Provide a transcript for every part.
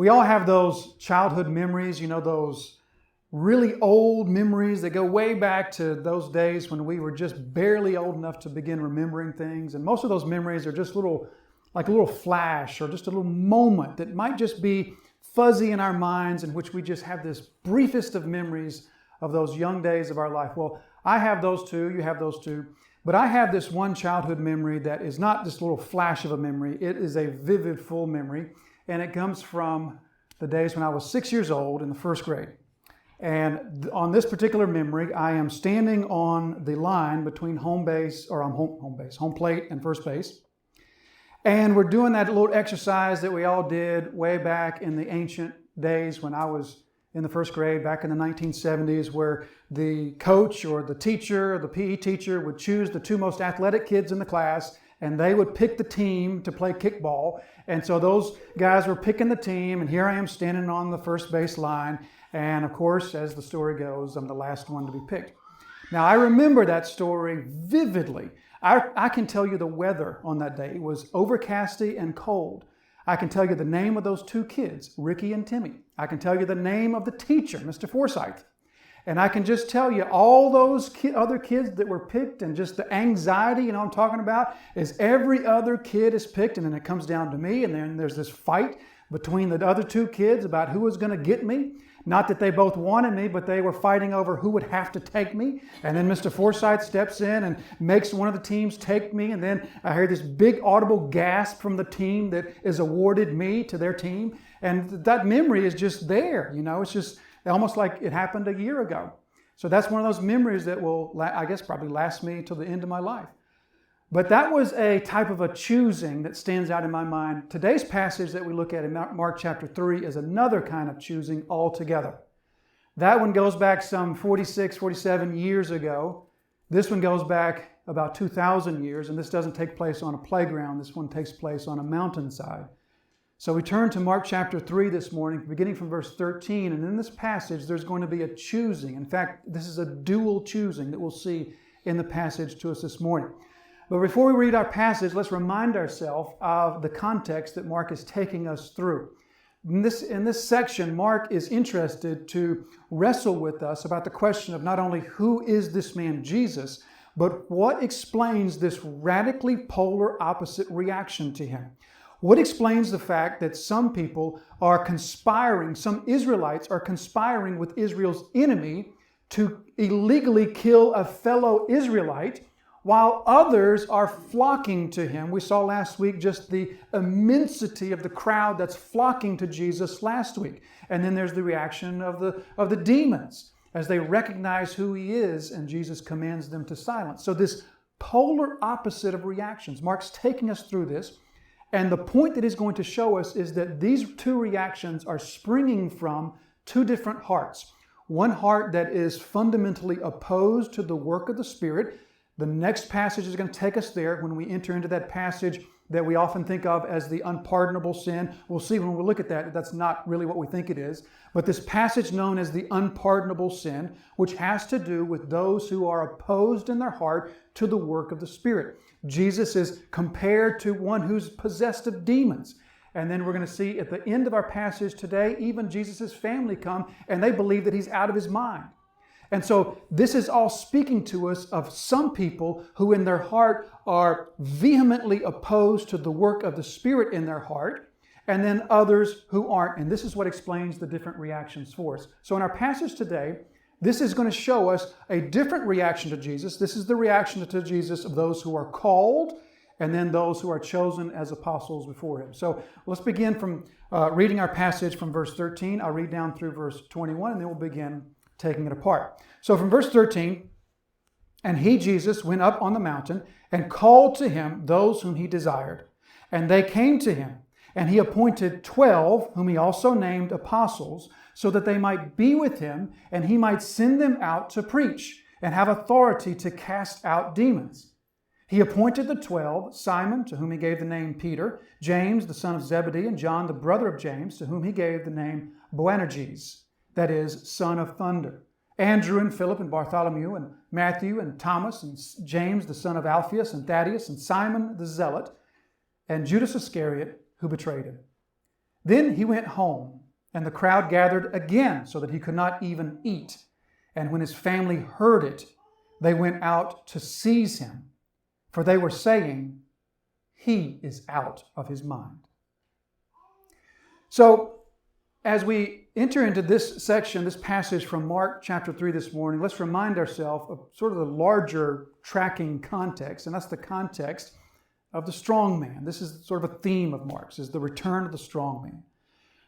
We all have those childhood memories, those really old memories that go way back to those days when we were just barely old enough to begin remembering things. And most of those memories are just like a little flash or just a little moment that might just be fuzzy in our minds, in which we just have this briefest of memories of those young days of our life. Well, I have those too, you have those too, but I have this one childhood memory that is not just a little flash of a memory. It is a vivid, full memory, and it comes from the days when I was 6 years old in the first grade. And on this particular memory, I am standing on the line between home plate and first base. And we're doing that little exercise that we all did way back in the ancient days when I was in the first grade, back in the 1970s, where the coach or the teacher, or the PE teacher, would choose the two most athletic kids in the class, and they would pick the team to play kickball. And so those guys were picking the team, and here I am standing on the first base line. And of course, as the story goes, I'm the last one to be picked. Now, I remember that story vividly. I can tell you the weather on that day. It was overcasty and cold. I can tell you the name of those two kids, Ricky and Timmy. I can tell you the name of the teacher, Mr. Forsythe. And I can just tell you all those other kids that were picked, and just the anxiety, I'm talking about, is every other kid is picked, and then it comes down to me, and then there's this fight between the other two kids about who was going to get me. Not that they both wanted me, but they were fighting over who would have to take me. And then Mr. Forsythe steps in and makes one of the teams take me. And then I hear this big audible gasp from the team that is awarded me to their team. And that memory is just there. It's just almost like it happened a year ago. So that's one of those memories that will, I guess, probably last me till the end of my life. But that was a type of a choosing that stands out in my mind. Today's passage that we look at in Mark chapter 3 is another kind of choosing altogether. That one goes back some 46, 47 years ago. This one goes back about 2,000 years, and this doesn't take place on a playground. This one takes place on a mountainside. So we turn to Mark chapter 3 this morning, beginning from verse 13. And in this passage, there's going to be a choosing. In fact, this is a dual choosing that we'll see in the passage to us this morning. But before we read our passage, let's remind ourselves of the context that Mark is taking us through. In this section, Mark is interested to wrestle with us about the question of not only who is this man Jesus, but what explains this radically polar opposite reaction to him. What explains the fact that some people are conspiring, some Israelites are conspiring with Israel's enemy to illegally kill a fellow Israelite, while others are flocking to him. We saw last week just the immensity of the crowd that's flocking to Jesus last week. And then there's the reaction of the demons as they recognize who he is, and Jesus commands them to silence. So this polar opposite of reactions. Mark's taking us through this. And the point that he's going to show us is that these two reactions are springing from two different hearts. One heart that is fundamentally opposed to the work of the Spirit. The next passage is going to take us there when we enter into that passage that we often think of as the unpardonable sin. We'll see when we look at that, that's not really what we think it is. But this passage known as the unpardonable sin, which has to do with those who are opposed in their heart to the work of the Spirit. Jesus is compared to one who's possessed of demons. And then we're going to see at the end of our passage today, even Jesus' family come and they believe that he's out of his mind. And so this is all speaking to us of some people who in their heart are vehemently opposed to the work of the Spirit in their heart, and then others who aren't. And this is what explains the different reactions for us. So in our passage today, this is going to show us a different reaction to Jesus. This is the reaction to Jesus of those who are called, and then those who are chosen as apostles before him. So let's begin from reading our passage from verse 13. I'll read down through verse 21, and then we'll begin taking it apart. So from verse 13, and he, Jesus, went up on the mountain and called to him those whom he desired. And they came to him, and he appointed 12, whom he also named apostles, so that they might be with him, and he might send them out to preach, and have authority to cast out demons. He appointed the 12, Simon, to whom he gave the name Peter, James, the son of Zebedee, and John, the brother of James, to whom he gave the name Boanerges, that is, son of thunder. Andrew and Philip and Bartholomew and Matthew and Thomas and James, the son of Alphaeus and Thaddeus and Simon the Zealot and Judas Iscariot, who betrayed him. Then he went home, and the crowd gathered again so that he could not even eat. And when his family heard it, they went out to seize him, for they were saying, he is out of his mind. So, as we enter into this section, this passage from Mark chapter 3 this morning, let's remind ourselves of sort of the larger tracking context, and that's the context of the strong man. This is sort of a theme of Mark's, is the return of the strong man.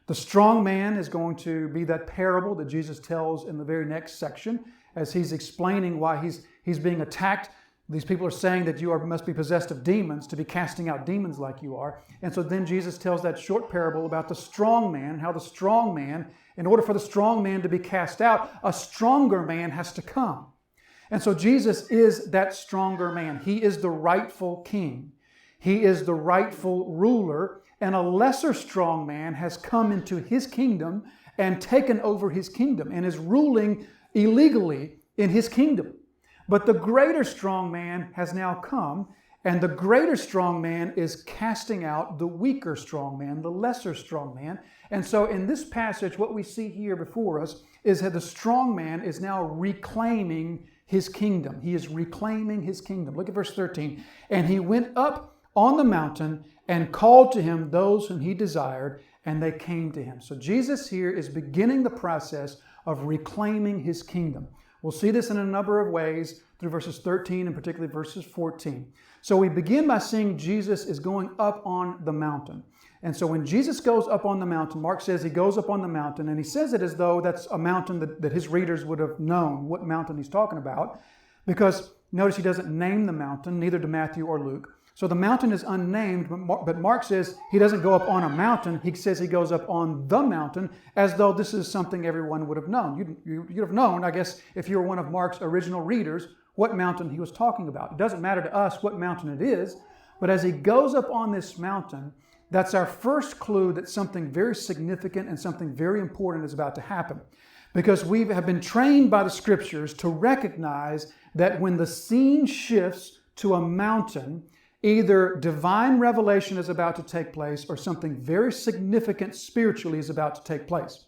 The strong man is going to be that parable that Jesus tells in the very next section as he's explaining why he's being attacked. These people are saying that you must be possessed of demons to be casting out demons like you are. And so then Jesus tells that short parable about the strong man, how the strong man, in order for the strong man to be cast out, a stronger man has to come. And so Jesus is that stronger man. He is the rightful king. He is the rightful ruler, and a lesser strong man has come into his kingdom and taken over his kingdom and is ruling illegally in his kingdom. But the greater strong man has now come, and the greater strong man is casting out the weaker strong man, the lesser strong man. And so in this passage, what we see here before us is that the strong man is now reclaiming his kingdom. He is reclaiming his kingdom. Look at verse 13. And he went up on the mountain and called to him those whom he desired, and they came to him. So Jesus here is beginning the process of reclaiming his kingdom. We'll see this in a number of ways through verses 13 and particularly verses 14. So we begin by seeing Jesus is going up on the mountain. And so when Jesus goes up on the mountain, Mark says he goes up on the mountain, and he says it as though that's a mountain that his readers would have known what mountain he's talking about, because notice he doesn't name the mountain, neither do Matthew or Luke. So the mountain is unnamed, but Mark says he doesn't go up on a mountain. He says he goes up on the mountain, as though this is something everyone would have known. You'd have known, I guess, if you were one of Mark's original readers, what mountain he was talking about. It doesn't matter to us what mountain it is, but as he goes up on this mountain, that's our first clue that something very significant and something very important is about to happen. Because we have been trained by the Scriptures to recognize that when the scene shifts to a mountain, either divine revelation is about to take place or something very significant spiritually is about to take place.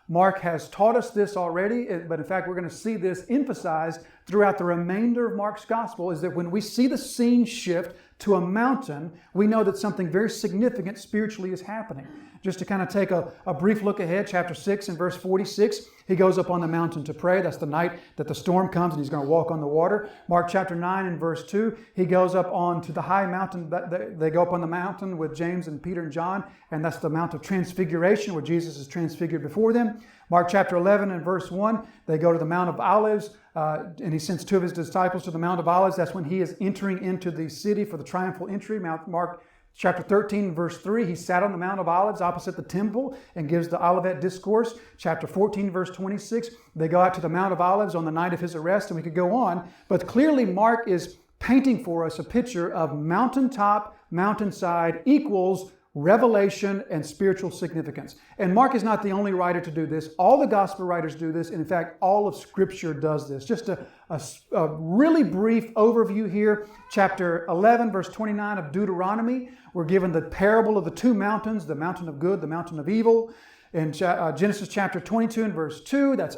Mark has taught us this already, but in fact, we're going to see this emphasized throughout the remainder of Mark's gospel, is that when we see the scene shift to a mountain, we know that something very significant spiritually is happening. Just to kind of take a brief look ahead, chapter 6 and verse 46, he goes up on the mountain to pray. That's the night that the storm comes and he's going to walk on the water. Mark chapter 9 and verse 2, he goes up onto the high mountain. They go up on the mountain with James and Peter and John, and that's the Mount of Transfiguration where Jesus is transfigured before them. Mark chapter 11 and verse 1, they go to the Mount of Olives, and he sends two of his disciples to the Mount of Olives. That's when he is entering into the city for the triumphal entry. Mark chapter 13, verse 3, he sat on the Mount of Olives opposite the temple and gives the Olivet Discourse. Chapter 14, verse 26, they go out to the Mount of Olives on the night of his arrest, and we could go on. But clearly Mark is painting for us a picture of mountaintop, mountainside equals revelation and spiritual significance. And Mark is not the only writer to do this. All the gospel writers do this. And in fact, all of Scripture does this. Just a really brief overview here. Chapter 11, verse 29 of Deuteronomy, we're given the parable of the two mountains, the mountain of good, the mountain of evil. In Genesis chapter 22 and verse 2, that's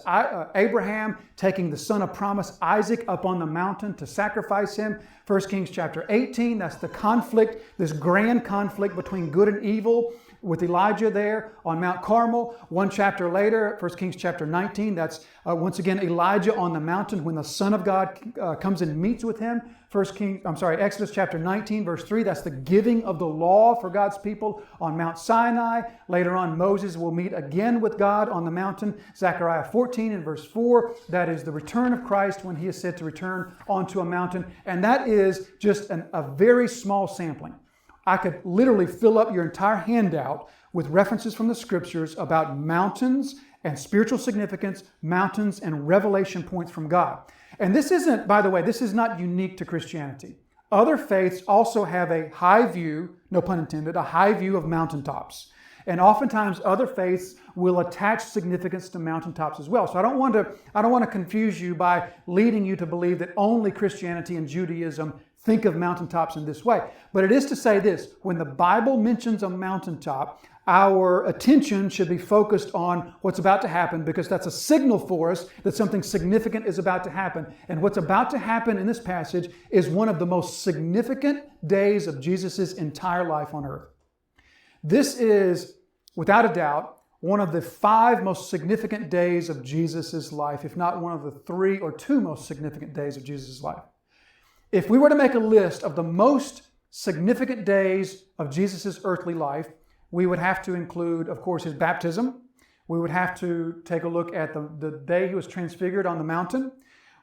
Abraham taking the son of promise, Isaac, up on the mountain to sacrifice him. 1 Kings chapter 18, that's the conflict, this grand conflict between good and evil with Elijah there on Mount Carmel. One chapter later, 1 Kings chapter 19, that's once again Elijah on the mountain when the Son of God comes and meets with him. Exodus chapter 19, verse 3, that's the giving of the law for God's people on Mount Sinai. Later on, Moses will meet again with God on the mountain. Zechariah 14 and verse 4, that is the return of Christ when he is said to return onto a mountain. And that is just a very small sampling. I could literally fill up your entire handout with references from the Scriptures about mountains and spiritual significance, mountains and revelation points from God. And this isn't, by the way, this is not unique to Christianity. Other faiths also have a high view, no pun intended, a high view of mountaintops. And oftentimes other faiths will attach significance to mountaintops as well. So I don't want to confuse you by leading you to believe that only Christianity and Judaism think of mountaintops in this way. But it is to say this: when the Bible mentions a mountaintop, our attention should be focused on what's about to happen, because that's a signal for us that something significant is about to happen. And what's about to happen in this passage is one of the most significant days of Jesus' entire life on earth. This is, without a doubt, one of the 5 most significant days of Jesus' life, if not one of the 3 or 2 most significant days of Jesus' life. If we were to make a list of the most significant days of Jesus' earthly life, we would have to include, of course, his baptism. We would have to take a look at the day he was transfigured on the mountain.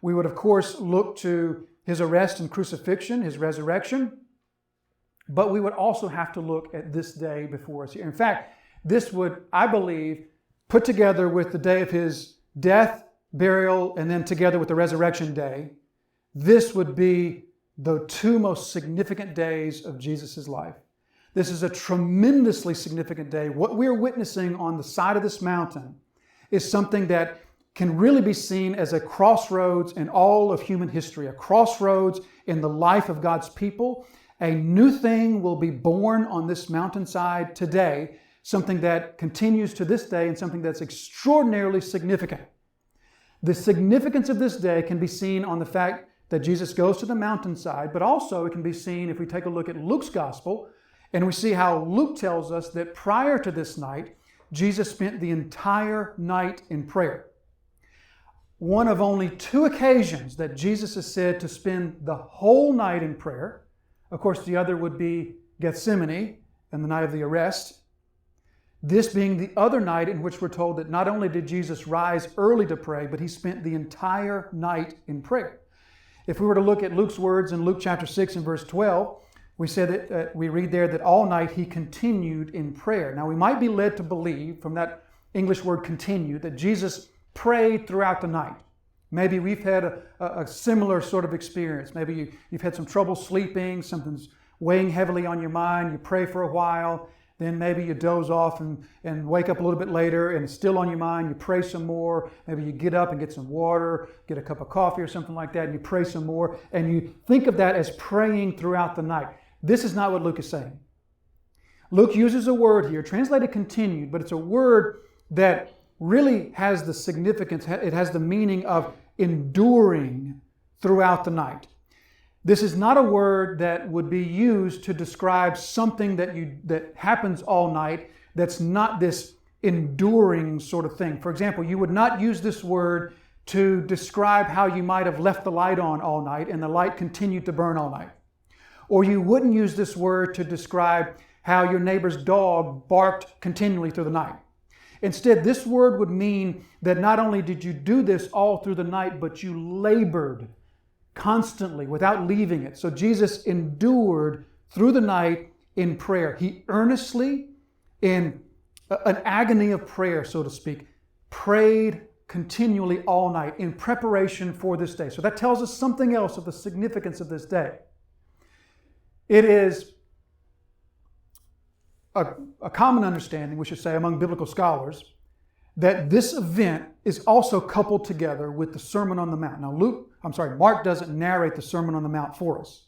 We would, of course, look to his arrest and crucifixion, his resurrection. But we would also have to look at this day before us here. In fact, this would, I believe, put together with the day of his death, burial, and then together with the resurrection day, this would be the 2 most significant days of Jesus' life. This is a tremendously significant day. What we're witnessing on the side of this mountain is something that can really be seen as a crossroads in all of human history, a crossroads in the life of God's people. A new thing will be born on this mountainside today, something that continues to this day and something that's extraordinarily significant. The significance of this day can be seen on the fact that Jesus goes to the mountainside, but also it can be seen if we take a look at Luke's gospel, and we see how Luke tells us that prior to this night, Jesus spent the entire night in prayer. One of only 2 occasions that Jesus is said to spend the whole night in prayer. Of course, the other would be Gethsemane and the night of the arrest. This being the other night in which we're told that not only did Jesus rise early to pray, but he spent the entire night in prayer. If we were to look at Luke's words in Luke chapter 6 and verse 12, we said that we read there that all night he continued in prayer. Now we might be led to believe from that English word continue that Jesus prayed throughout the night. Maybe we've had a similar sort of experience. Maybe you've had some trouble sleeping, something's weighing heavily on your mind, you pray for a while, then maybe you doze off and wake up a little bit later and it's still on your mind, you pray some more, maybe you get up and get some water, get a cup of coffee or something like that, and you pray some more, and you think of that as praying throughout the night. This is not what Luke is saying. Luke uses a word here, translated continued, but it's a word that really has the significance, it has the meaning of enduring throughout the night. This is not a word that would be used to describe something that happens all night that's not this enduring sort of thing. For example, you would not use this word to describe how you might have left the light on all night and the light continued to burn all night. Or you wouldn't use this word to describe how your neighbor's dog barked continually through the night. Instead, this word would mean that not only did you do this all through the night, but you labored constantly without leaving it. So Jesus endured through the night in prayer. He earnestly, in an agony of prayer, so to speak, prayed continually all night in preparation for this day. So that tells us something else of the significance of this day. It is a common understanding, we should say, among biblical scholars, that this event is also coupled together with the Sermon on the Mount. Now, Mark doesn't narrate the Sermon on the Mount for us.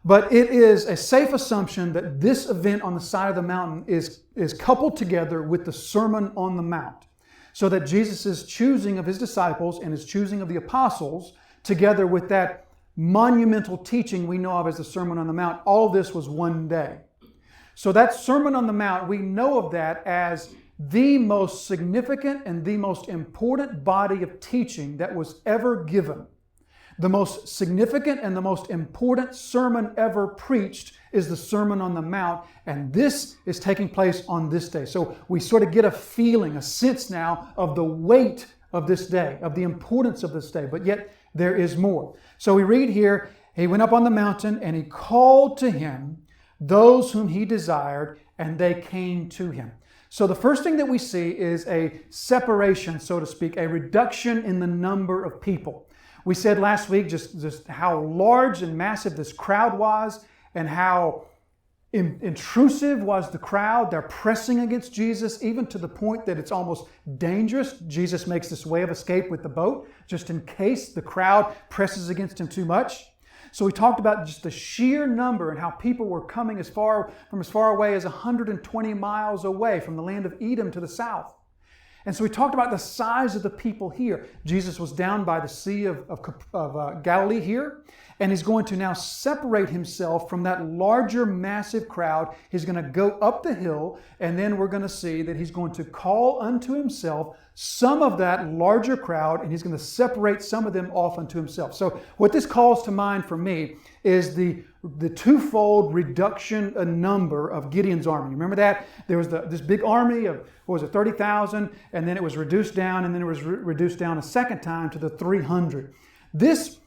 But it is a safe assumption that this event on the side of the mountain is coupled together with the Sermon on the Mount. So that Jesus' choosing of his disciples and his choosing of the apostles, together with that monumental teaching we know of as the Sermon on the Mount, all of this was one day. So that Sermon on the Mount, we know of that as the most significant and the most important body of teaching that was ever given. The most significant and the most important sermon ever preached is the Sermon on the Mount, and this is taking place on this day. So we sort of get a feeling, a sense now of the weight of this day, of the importance of this day, but yet there is more. So we read here, he went up on the mountain and he called to him those whom he desired, and they came to him. So the first thing that we see is a separation, so to speak, a reduction in the number of people. We said last week just how large and massive this crowd was and how intrusive was the crowd. They're pressing against Jesus, even to the point that it's almost dangerous. Jesus makes this way of escape with the boat, just in case the crowd presses against him too much. So we talked about just the sheer number and how people were coming as far away as 120 miles away from the land of Edom to the south. And so we talked about the size of the people here. Jesus was down by the Sea of Galilee here, and he's going to now separate himself from that larger, massive crowd. He's going to go up the hill, and then we're going to see that he's going to call unto himself some of that larger crowd, and he's going to separate some of them off unto himself. So what this calls to mind for me is the twofold reduction in number of Gideon's army. Remember that? There was this big army of, 30,000, and then it was reduced down, and then it was reduced down a second time to the 300. This,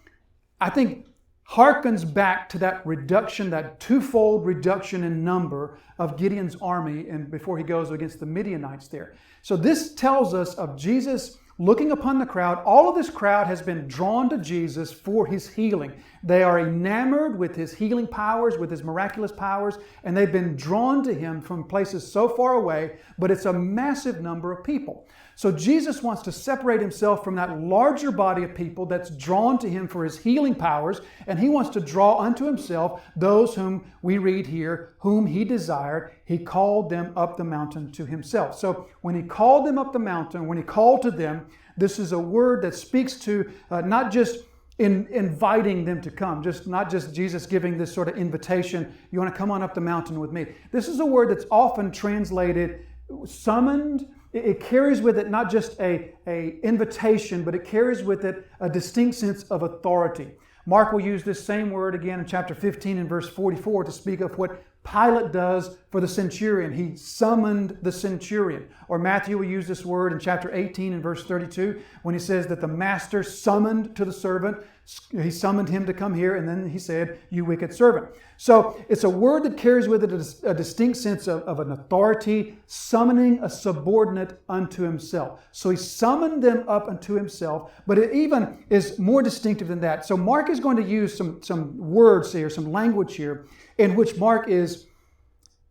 I think, harkens back to that reduction, that twofold reduction in number of Gideon's army and before he goes against the Midianites there. So this tells us of Jesus looking upon the crowd. All of this crowd has been drawn to Jesus for his healing. They are enamored with his healing powers, with his miraculous powers, and they've been drawn to him from places so far away, but it's a massive number of people. So Jesus wants to separate himself from that larger body of people that's drawn to him for his healing powers, and he wants to draw unto himself those whom we read here, whom he desired. He called them up the mountain to himself. So when he called them up the mountain, when he called to them, this is a word that speaks to not just in inviting them to come, not just Jesus giving this sort of invitation, you want to come on up the mountain with me. This is a word that's often translated summoned. It carries with it not just a invitation, but it carries with it a distinct sense of authority. Mark will use this same word again in chapter 15 and verse 44 to speak of what Pilate does for the centurion. He summoned the centurion. Or Matthew will use this word in chapter 18 and verse 32 when he says that the master summoned to the servant. He summoned him to come here, and then he said, "You wicked servant." So it's a word that carries with it a distinct sense of an authority, summoning a subordinate unto himself. So he summoned them up unto himself, but it even is more distinctive than that. So Mark is going to use some words here, some language here, in which Mark is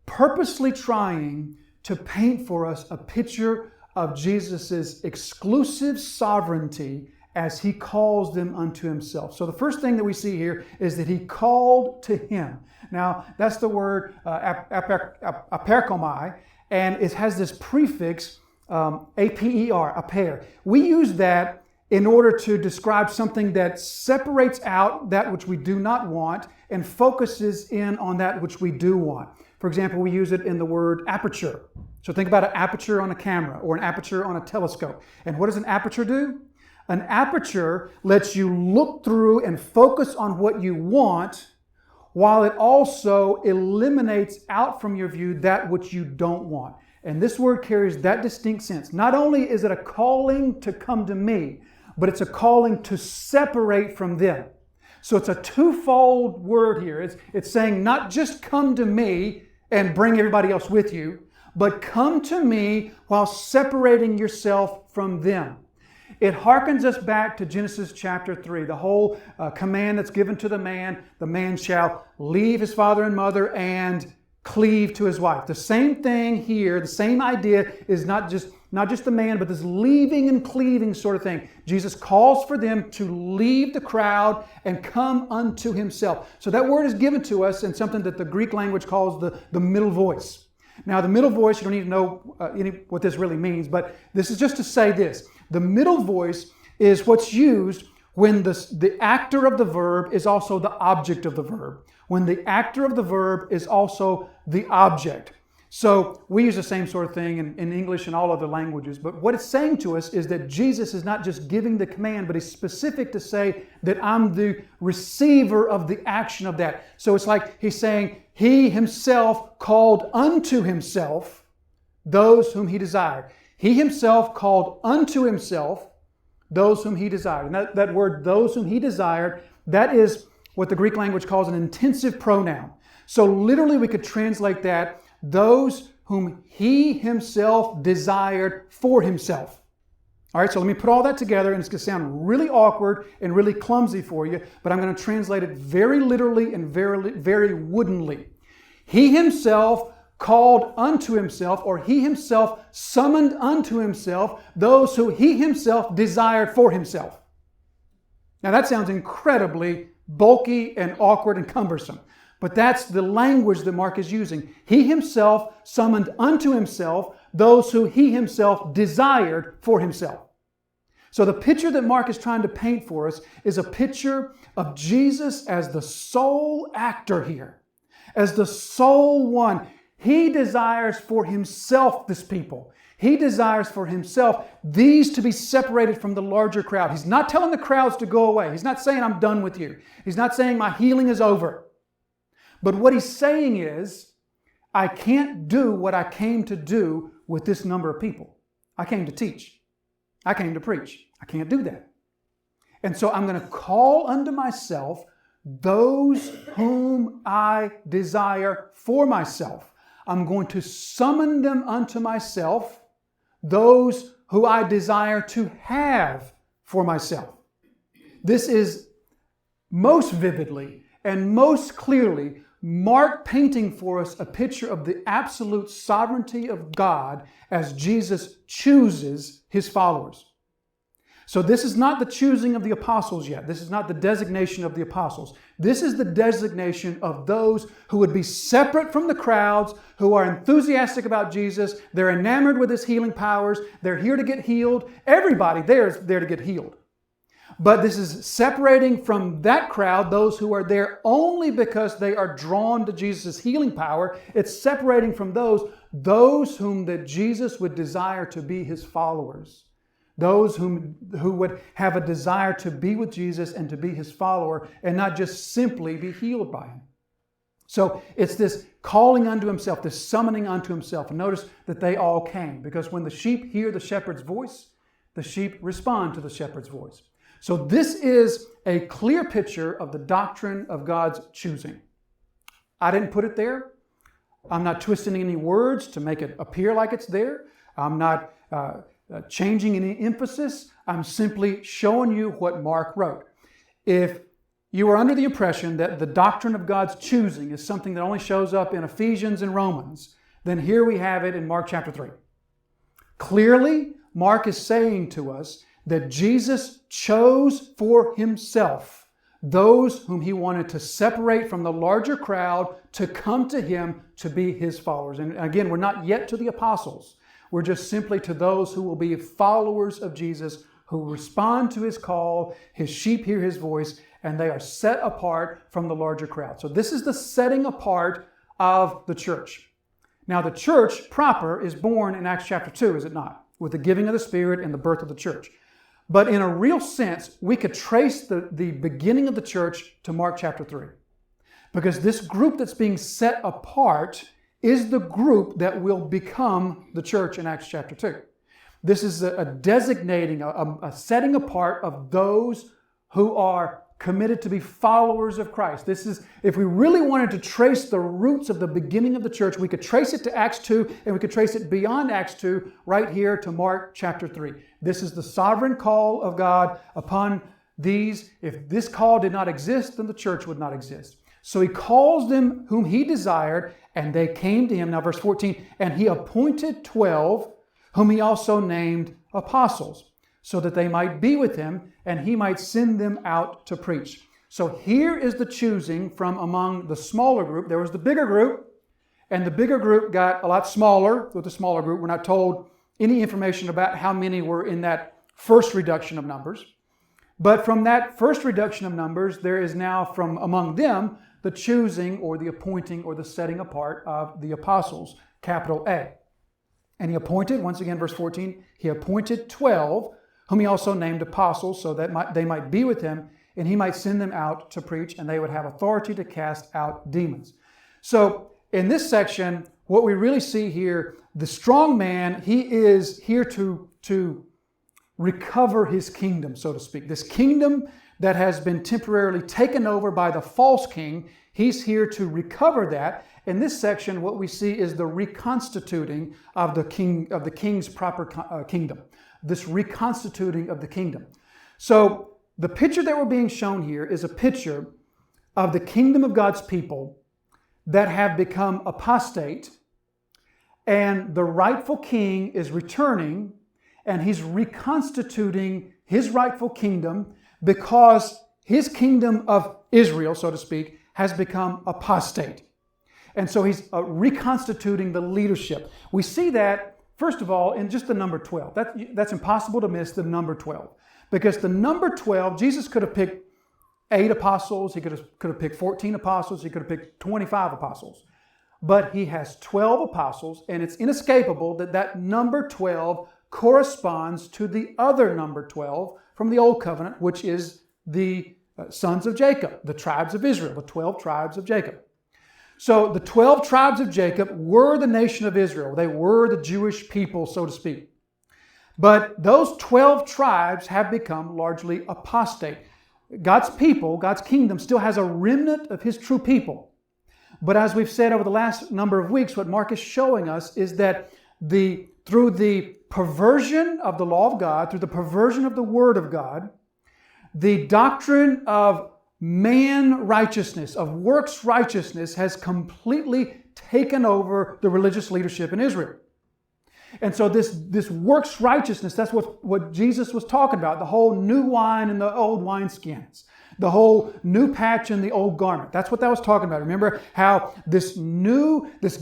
purposely trying to paint for us a picture of Jesus' exclusive sovereignty as he calls them unto himself. So the first thing that we see here is that he called to him. Now, that's the word aperkomai, and it has this prefix, aper, aper. We use that in order to describe something that separates out that which we do not want and focuses in on that which we do want. For example, we use it in the word aperture. So think about an aperture on a camera or an aperture on a telescope. And what does an aperture do? An aperture lets you look through and focus on what you want, while it also eliminates out from your view that which you don't want. And this word carries that distinct sense. Not only is it a calling to come to me, but it's a calling to separate from them. So it's a twofold word here. It's saying not just come to me and bring everybody else with you, but come to me while separating yourself from them. It harkens us back to Genesis chapter 3, the whole command that's given to the man shall leave his father and mother and cleave to his wife. The same thing here, the same idea is not just the man, but this leaving and cleaving sort of thing. Jesus calls for them to leave the crowd and come unto himself. So that word is given to us in something that the Greek language calls the middle voice. Now, the middle voice, you don't need to know what this really means, but this is just to say this. The middle voice is what's used when the actor of the verb is also the object of the verb. When the actor of the verb is also the object. So we use the same sort of thing in English and all other languages. But what it's saying to us is that Jesus is not just giving the command, but he's specific to say that I'm the receiver of the action of that. So it's like he's saying he himself called unto himself those whom he desired. He himself called unto himself those whom he desired. And that word, those whom he desired, that is what the Greek language calls an intensive pronoun. So literally we could translate that, those whom he himself desired for himself. All right, so let me put all that together, and it's going to sound really awkward and really clumsy for you, but I'm going to translate it very literally and very, very woodenly. He himself called unto himself, or he himself summoned unto himself those who he himself desired for himself. Now that sounds incredibly bulky and awkward and cumbersome. But that's the language that Mark is using. He himself summoned unto himself those who he himself desired for himself. So the picture that Mark is trying to paint for us is a picture of Jesus as the sole actor here, as the sole one. He desires for himself this people. He desires for himself these to be separated from the larger crowd. He's not telling the crowds to go away. He's not saying, I'm done with you. He's not saying my healing is over. But what he's saying is, I can't do what I came to do with this number of people. I came to teach. I came to preach. I can't do that. And so I'm going to call unto myself those whom I desire for myself. I'm going to summon them unto myself, those who I desire to have for myself. This is most vividly and most clearly Mark painting for us a picture of the absolute sovereignty of God as Jesus chooses his followers. So this is not the choosing of the apostles yet. This is not the designation of the apostles. This is the designation of those who would be separate from the crowds, who are enthusiastic about Jesus. They're enamored with his healing powers. They're here to get healed. Everybody there is there to get healed. But this is separating from that crowd those who are there only because they are drawn to Jesus' healing power. It's separating from those whom that Jesus would desire to be his followers. Those who would have a desire to be with Jesus and to be his follower and not just simply be healed by him. So it's this calling unto himself, this summoning unto himself. And notice that they all came, because when the sheep hear the shepherd's voice, the sheep respond to the shepherd's voice. So this is a clear picture of the doctrine of God's choosing. I didn't put it there. I'm not twisting any words to make it appear like it's there. I'm not changing any emphasis. I'm simply showing you what Mark wrote. If you are under the impression that the doctrine of God's choosing is something that only shows up in Ephesians and Romans, then here we have it in Mark chapter 3. Clearly, Mark is saying to us that Jesus chose for himself those whom he wanted to separate from the larger crowd to come to him to be his followers. And again, we're not yet to the apostles. We're just simply to those who will be followers of Jesus, who respond to his call, his sheep hear his voice, and they are set apart from the larger crowd. So this is the setting apart of the church. Now, the church proper is born in Acts chapter 2, is it not? With the giving of the Spirit and the birth of the church. But in a real sense, we could trace the beginning of the church to Mark chapter 3. Because this group that's being set apart is the group that will become the church in Acts chapter 2. This is a designating, a setting apart of those who are committed to be followers of Christ. This is, if we really wanted to trace the roots of the beginning of the church, we could trace it to Acts 2, and we could trace it beyond Acts 2, right here to Mark chapter 3. This is the sovereign call of God upon these. If this call did not exist, then the church would not exist. So he calls them whom he desired, and they came to him. Now verse 14, and he appointed 12, whom he also named apostles, so that they might be with him, and he might send them out to preach. So here is the choosing from among the smaller group. There was the bigger group, and the bigger group got a lot smaller with the smaller group. We're not told any information about how many were in that first reduction of numbers. But from that first reduction of numbers, there is now from among them the choosing or the appointing or the setting apart of the apostles, capital A. And he appointed, once again, verse 14, he appointed 12, whom he also named apostles, so that they might be with him, and he might send them out to preach, and they would have authority to cast out demons. So in this section, what we really see here, the strong man, he is here to recover his kingdom, so to speak. This kingdom that has been temporarily taken over by the false king, he's here to recover that. In this section, what we see is the reconstituting of the king's proper kingdom. This reconstituting of the kingdom. So the picture that we're being shown here is a picture of the kingdom of God's people that have become apostate, and the rightful king is returning, and he's reconstituting his rightful kingdom because his kingdom of Israel, so to speak, has become apostate. And so he's reconstituting the leadership. We see that, first of all, in just the number 12. That's impossible to miss, the number 12. Because the number 12, Jesus could have picked 8 apostles, he could have picked 14 apostles, he could have picked 25 apostles. But he has 12 apostles, and it's inescapable that that number 12 corresponds to the other number 12 from the Old Covenant, which is the sons of Jacob, the tribes of Israel, the 12 tribes of Jacob. So the 12 tribes of Jacob were the nation of Israel. They were the Jewish people, so to speak. But those 12 tribes have become largely apostate. God's people, God's kingdom still has a remnant of his true people. But as we've said over the last number of weeks, what Mark is showing us is that through the perversion of the law of God, through the perversion of the Word of God, the doctrine of man righteousness, of works righteousness, has completely taken over the religious leadership in Israel. And so this works righteousness, that's what Jesus was talking about, the whole new wine in the old wineskins, the whole new patch in the old garment. That's what that was talking about. Remember how this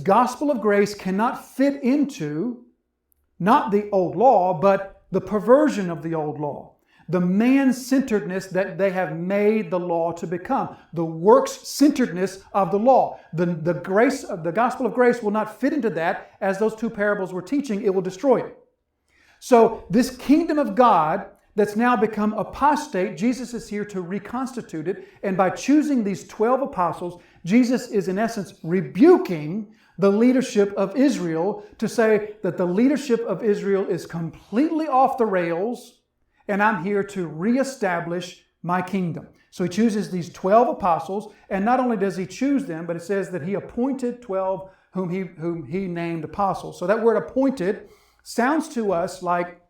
gospel of grace cannot fit into not the old law, but the perversion of the old law. The man-centeredness that they have made the law to become. The works-centeredness of the law. The gospel of grace will not fit into that, as those two parables were teaching. It will destroy it. So this kingdom of God that's now become apostate, Jesus is here to reconstitute it. And by choosing these 12 apostles, Jesus is in essence rebuking the leadership of Israel to say that the leadership of Israel is completely off the rails, and I'm here to reestablish my kingdom. So he chooses these 12 apostles, and not only does he choose them, but it says that he appointed 12 whom he named apostles. So that word appointed sounds to us like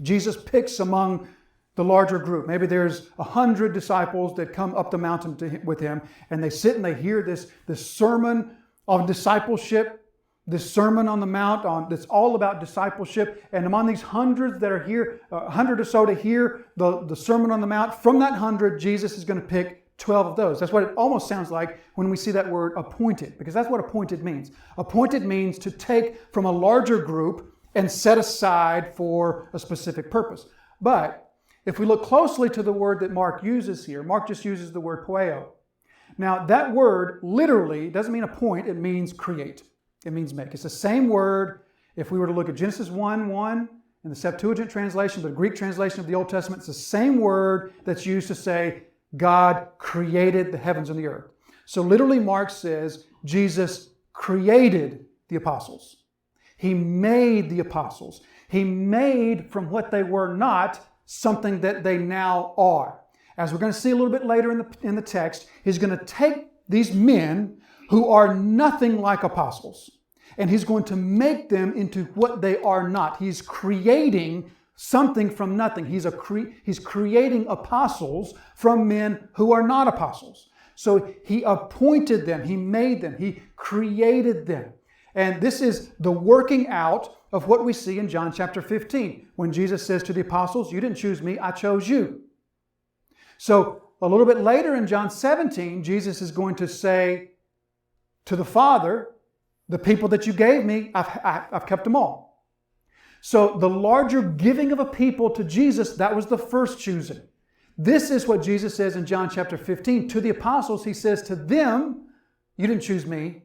Jesus picks among the larger group. Maybe there's 100 disciples that come up the mountain with him, and they sit and they hear this sermon of discipleship, this Sermon on the Mount that's all about discipleship. And among these hundreds that are here, 100 or so to hear the Sermon on the Mount, from that 100, Jesus is going to pick 12 of those. That's what it almost sounds like when we see that word appointed, because that's what appointed means. Appointed means to take from a larger group and set aside for a specific purpose. But if we look closely to the word that Mark uses here, Mark just uses the word poieo. Now that word literally doesn't mean appoint, it means create. It means make. It's the same word. If we were to look at Genesis 1:1 in the Septuagint translation, the Greek translation of the Old Testament, it's the same word that's used to say God created the heavens and the earth. So literally Mark says Jesus created the apostles. He made the apostles. He made from what they were not something that they now are. As we're going to see a little bit later in the text, he's going to take these men who are nothing like apostles, and he's going to make them into what they are not. He's creating something from nothing. He's creating apostles from men who are not apostles. So he appointed them, he made them, he created them. And this is the working out of what we see in John chapter 15, when Jesus says to the apostles, "You didn't choose me, I chose you." So a little bit later in John 17, Jesus is going to say to the Father, "The people that you gave me, I've kept them all." So the larger giving of a people to Jesus, that was the first choosing. This is what Jesus says in John chapter 15. To the apostles, he says to them, "You didn't choose me,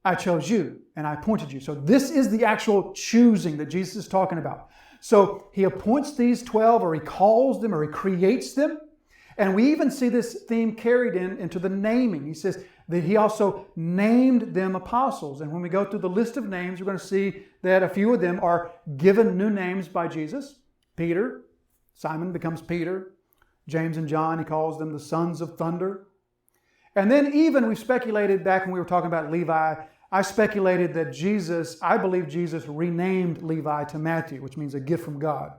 I chose you and I appointed you." So this is the actual choosing that Jesus is talking about. So he appoints these 12, or he calls them, or he creates them. And we even see this theme carried into the naming. He says that he also named them apostles. And when we go through the list of names, we're going to see that a few of them are given new names by Jesus. Peter, Simon becomes Peter. James and John, he calls them the sons of thunder. And then even we speculated back when we were talking about Levi, I speculated that I believe Jesus renamed Levi to Matthew, which means a gift from God.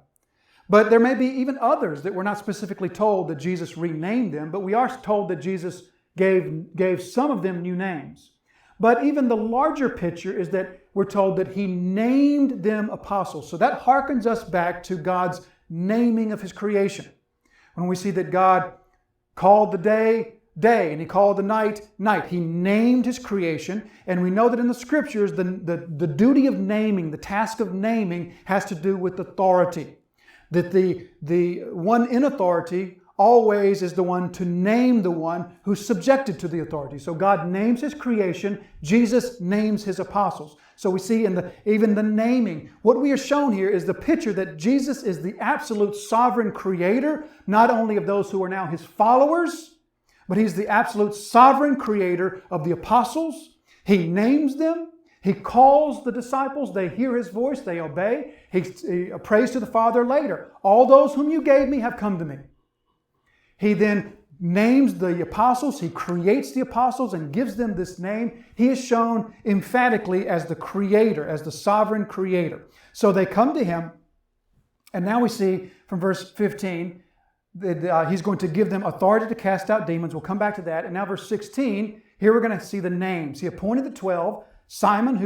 But there may be even others that we're not specifically told that Jesus renamed them, but we are told that Jesus gave some of them new names. But even the larger picture is that we're told that he named them apostles. So that harkens us back to God's naming of his creation. When we see that God called the day, day, and he called the night, night. He named his creation, and we know that in the scriptures, the duty of naming, the task of naming has to do with authority. That the one in authority always is the one to name the one who's subjected to the authority. So God names his creation, Jesus names his apostles. So we see in even the naming, what we are shown here is the picture that Jesus is the absolute sovereign creator, not only of those who are now his followers, but he's the absolute sovereign creator of the apostles. He names them. He calls the disciples. They hear his voice. They obey. He prays to the Father later. All those whom you gave me have come to me. He then names the apostles. He creates the apostles and gives them this name. He is shown emphatically as the creator, as the sovereign creator. So they come to him, and now we see from verse 15 that he's going to give them authority to cast out demons. We'll come back to that. And now verse 16, here we're going to see the names. He appointed the 12, Simon,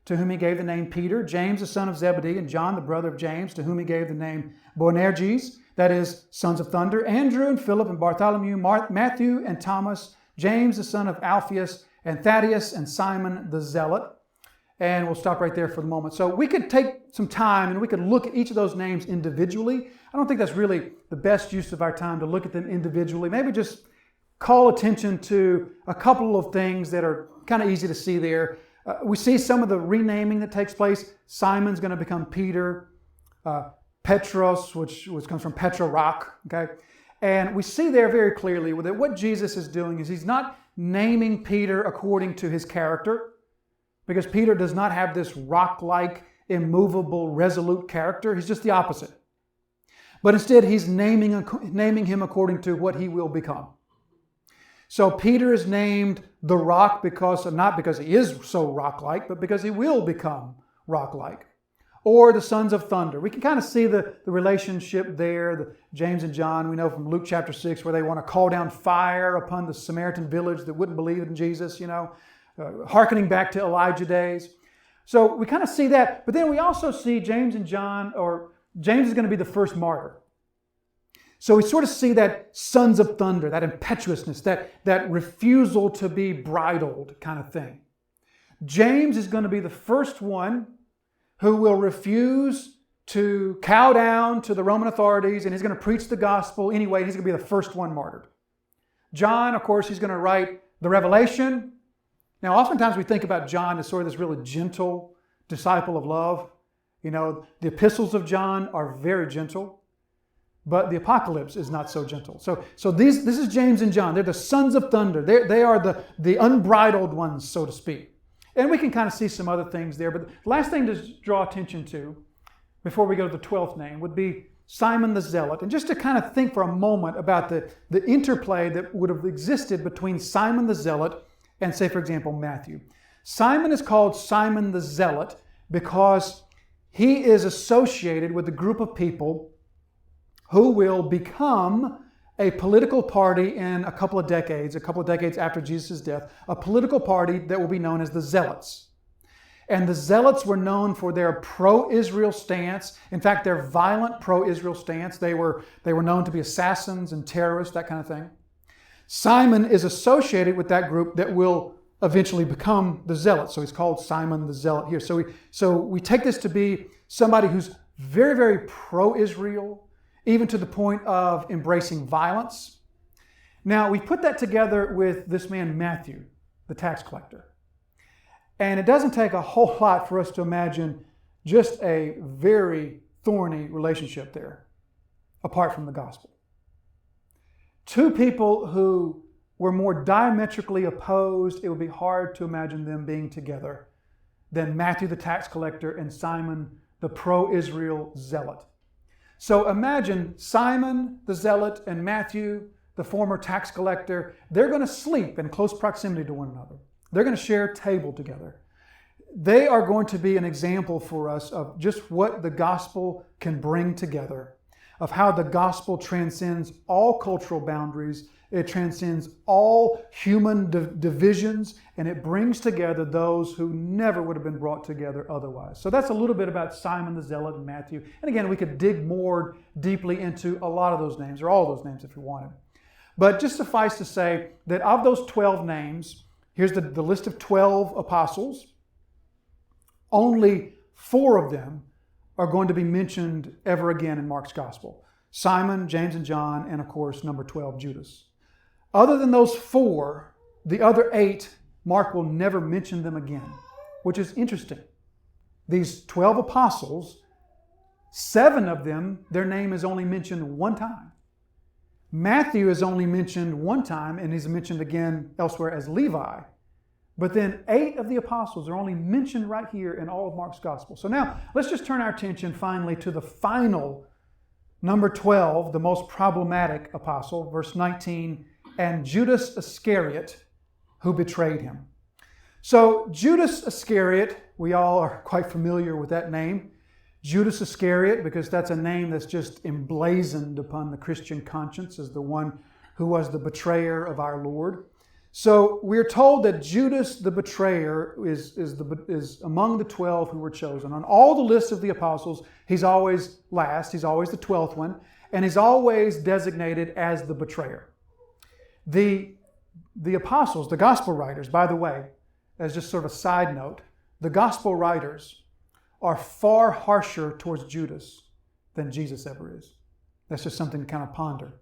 to whom he gave the name Peter, James the son of Zebedee, and John the brother of James, to whom he gave the name Boanerges, that is, sons of thunder, Andrew and Philip and Bartholomew, Matthew and Thomas, James the son of Alphaeus, and Thaddeus and Simon the Zealot. And we'll stop right there for the moment. So we could take some time and we could look at each of those names individually. I don't think that's really the best use of our time to look at them individually. Maybe just call attention to a couple of things that are kind of easy to see there. We see some of the renaming that takes place. Simon's going to become Peter. Petros, which comes from Petra, rock. Okay, and we see there very clearly that what Jesus is doing is he's not naming Peter according to his character, because Peter does not have this rock-like, immovable, resolute character. He's just the opposite. But instead, he's naming him according to what he will become. So Peter is named the rock not because he is so rock-like, but because he will become rock-like. Or the sons of thunder. We can kind of see the relationship there. James and John, we know from Luke chapter 6, where they want to call down fire upon the Samaritan village that wouldn't believe in Jesus, hearkening back to Elijah days. So we kind of see that. But then we also see James and John, or James is going to be the first martyr. So we sort of see that sons of thunder, that impetuousness, that refusal to be bridled kind of thing. James is going to be the first one who will refuse to cow down to the Roman authorities, and he's going to preach the gospel anyway. He's going to be the first one martyred. John, of course, he's going to write the Revelation. Now, oftentimes we think about John as sort of this really gentle disciple of love. The epistles of John are very gentle, but the apocalypse is not so gentle. So this is James and John. They're the sons of thunder. They are the unbridled ones, so to speak. And we can kind of see some other things there. But the last thing to draw attention to before we go to the 12th name would be Simon the Zealot. And just to kind of think for a moment about the interplay that would have existed between Simon the Zealot and, say, for example, Matthew. Simon is called Simon the Zealot because he is associated with a group of people who will become a political party in a couple of decades after Jesus' death, a political party that will be known as the Zealots. And the Zealots were known for their pro-Israel stance. In fact, their violent pro-Israel stance. They were known to be assassins and terrorists, that kind of thing. Simon is associated with that group that will eventually become the Zealots. So he's called Simon the Zealot here. So we take this to be somebody who's very, very pro-Israel, even to the point of embracing violence. Now, we put that together with this man Matthew, the tax collector. And it doesn't take a whole lot for us to imagine just a very thorny relationship there, apart from the gospel. Two people who were more diametrically opposed, it would be hard to imagine them being together than Matthew the tax collector and Simon the pro-Israel zealot. So imagine Simon the zealot and Matthew, the former tax collector, they're going to sleep in close proximity to one another. They're going to share a table together. They are going to be an example for us of just what the gospel can bring together, of how the gospel transcends all cultural boundaries. It transcends all human divisions, and it brings together those who never would have been brought together otherwise. So that's a little bit about Simon the Zealot and Matthew. And again, we could dig more deeply into a lot of those names, or all those names if you wanted. But just suffice to say that of those 12 names, here's the list of 12 apostles. Only 4 of them are going to be mentioned ever again in Mark's gospel. Simon, James and John, and of course, number 12, Judas. Other than those 4, the other 8, Mark will never mention them again, which is interesting. These 12 apostles, 7 of them, their name is only mentioned one time. Matthew is only mentioned one time, and he's mentioned again elsewhere as Levi. But then 8 of the apostles are only mentioned right here in all of Mark's gospel. So now let's just turn our attention finally to the final number 12, the most problematic apostle, verse 19, and Judas Iscariot, who betrayed him. So Judas Iscariot, we all are quite familiar with that name. Judas Iscariot, because that's a name that's just emblazoned upon the Christian conscience as the one who was the betrayer of our Lord. So we're told that Judas the betrayer is among the 12 who were chosen. On all the lists of the apostles, he's always last. He's always the 12th one. And he's always designated as the betrayer. The apostles, the gospel writers, by the way, as just sort of a side note, the gospel writers are far harsher towards Judas than Jesus ever is. That's just something to kind of ponder.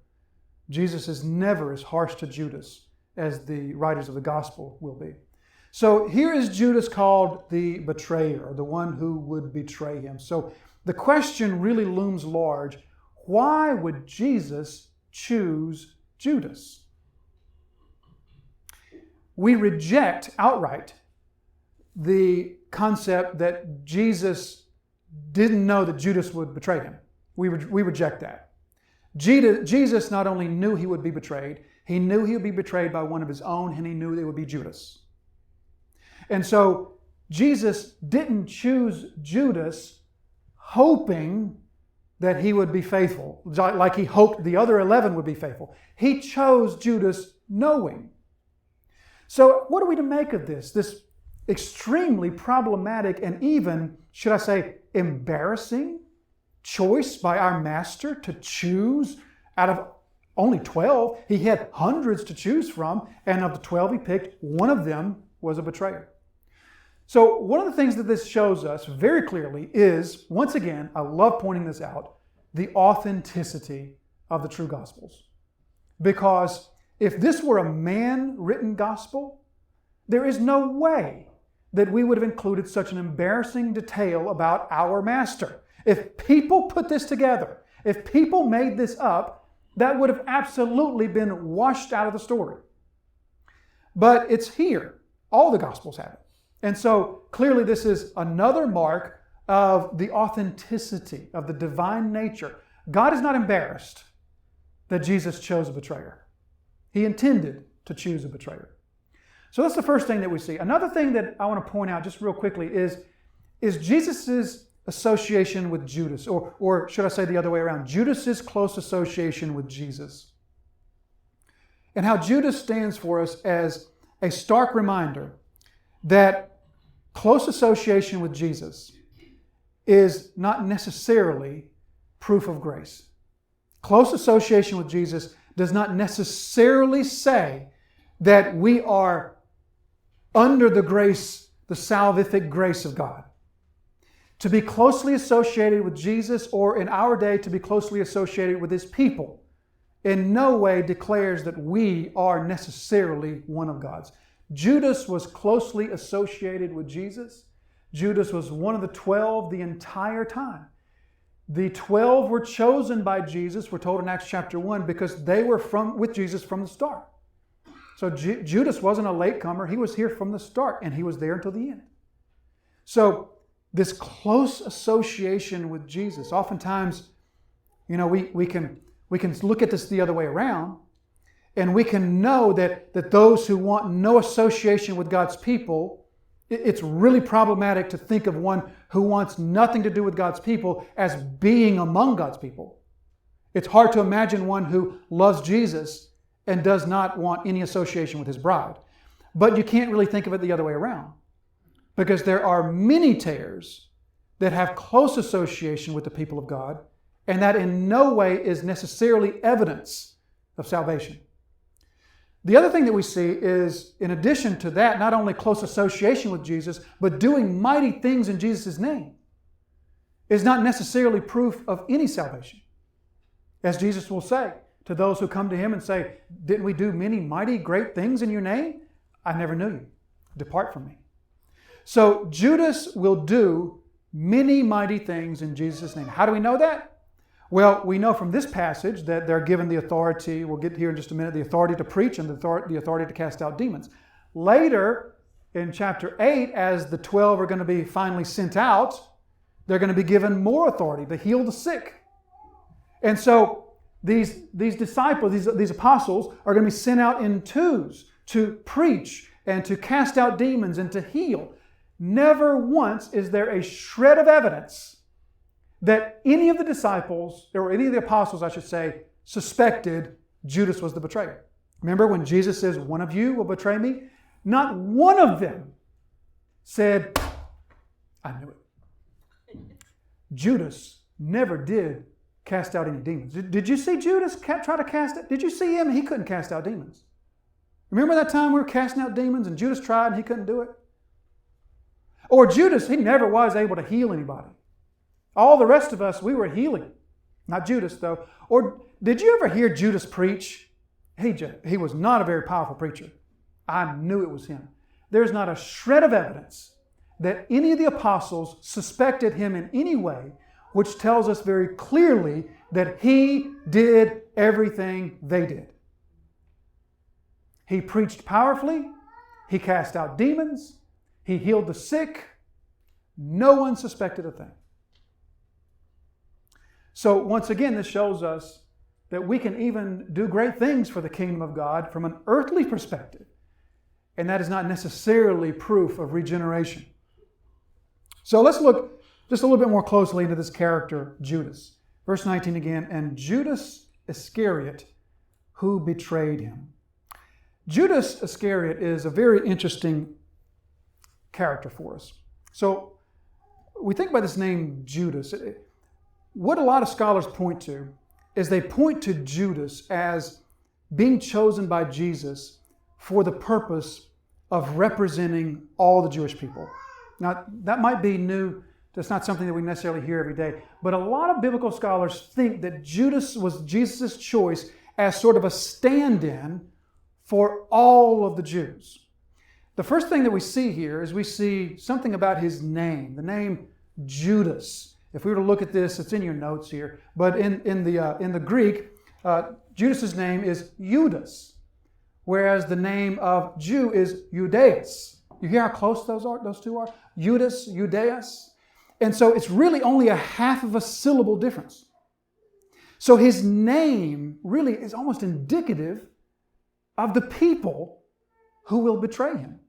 Jesus is never as harsh to Judas as the writers of the gospel will be. So here is Judas called the betrayer, or the one who would betray him. So the question really looms large. Why would Jesus choose Judas? We reject outright the concept that Jesus didn't know that Judas would betray him. We reject that. Jesus not only knew he would be betrayed, he knew he would be betrayed by one of his own, and he knew it would be Judas. And so Jesus didn't choose Judas hoping that he would be faithful, like he hoped the other 11 would be faithful. He chose Judas knowing. So what are we to make of this extremely problematic and even, should I say, embarrassing choice by our master to choose out of only 12? He had hundreds to choose from, and of the 12 he picked, one of them was a betrayer. So one of the things that this shows us very clearly is, once again, I love pointing this out, the authenticity of the true Gospels. Because if this were a man-written gospel, there is no way that we would have included such an embarrassing detail about our master. If people put this together, if people made this up, that would have absolutely been washed out of the story. But it's here. All the Gospels have it. And so clearly this is another mark of the authenticity of the divine nature. God is not embarrassed that Jesus chose a betrayer. He intended to choose a betrayer. So that's the first thing that we see. Another thing that I want to point out just real quickly is Jesus' association with Judas, or should I say the other way around, Judas's close association with Jesus. And how Judas stands for us as a stark reminder that close association with Jesus is not necessarily proof of grace. Close association with Jesus does not necessarily say that we are under the grace, the salvific grace of God. To be closely associated with Jesus, or in our day, to be closely associated with His people, in no way declares that we are necessarily one of God's. Judas was closely associated with Jesus. Judas was one of the 12 the entire time. The 12 were chosen by Jesus, we're told in Acts chapter 1, because they were with Jesus from the start. So Judas wasn't a latecomer. He was here from the start, and he was there until the end. So this close association with Jesus, oftentimes, we can look at this the other way around, and we can know that those who want no association with God's people, it's really problematic to think of one who wants nothing to do with God's people as being among God's people. It's hard to imagine one who loves Jesus and does not want any association with His bride. But you can't really think of it the other way around, because there are many tares that have close association with the people of God, and that in no way is necessarily evidence of salvation. The other thing that we see is, in addition to that, not only close association with Jesus, but doing mighty things in Jesus' name is not necessarily proof of any salvation. As Jesus will say to those who come to Him and say, didn't we do many mighty great things in your name? I never knew you. Depart from me. So Judas will do many mighty things in Jesus' name. How do we know that? Well, we know from this passage that they're given the authority, we'll get here in just a minute, the authority to preach and the authority to cast out demons. Later, in chapter 8, as the 12 are going to be finally sent out, they're going to be given more authority to heal the sick. And so these disciples, these apostles, are going to be sent out in twos to preach and to cast out demons and to heal. Never once is there a shred of evidence that any of the disciples, or any of the apostles, I should say, suspected Judas was the betrayer. Remember when Jesus says, one of you will betray me? Not one of them said, I knew it. Judas never did cast out any demons. Did you see Judas try to cast it? Did you see him? He couldn't cast out demons. Remember that time we were casting out demons and Judas tried and he couldn't do it? Or Judas, he never was able to heal anybody. All the rest of us, we were healing. Not Judas, though. Or did you ever hear Judas preach? He was not a very powerful preacher. I knew it was him. There's not a shred of evidence that any of the apostles suspected him in any way, which tells us very clearly that he did everything they did. He preached powerfully. He cast out demons. He healed the sick. No one suspected a thing. So once again, this shows us that we can even do great things for the kingdom of God from an earthly perspective. And that is not necessarily proof of regeneration. So let's look just a little bit more closely into this character, Judas. Verse 19 again, and Judas Iscariot, who betrayed him. Judas Iscariot is a very interesting character for us. So we think about this name Judas. What a lot of scholars point to is they point to Judas as being chosen by Jesus for the purpose of representing all the Jewish people. Now, that might be new. That's not something that we necessarily hear every day. But a lot of biblical scholars think that Judas was Jesus' choice as sort of a stand-in for all of the Jews. The first thing that we see here is we see something about his name, the name Judas. If we were to look at this, it's in your notes here, but in the Greek, Judas's name is Judas, whereas the name of Jew is Judaeus. You hear how close those two are? Judas, Judaeus. And so it's really only a half of a syllable difference. So his name really is almost indicative of the people who will betray him.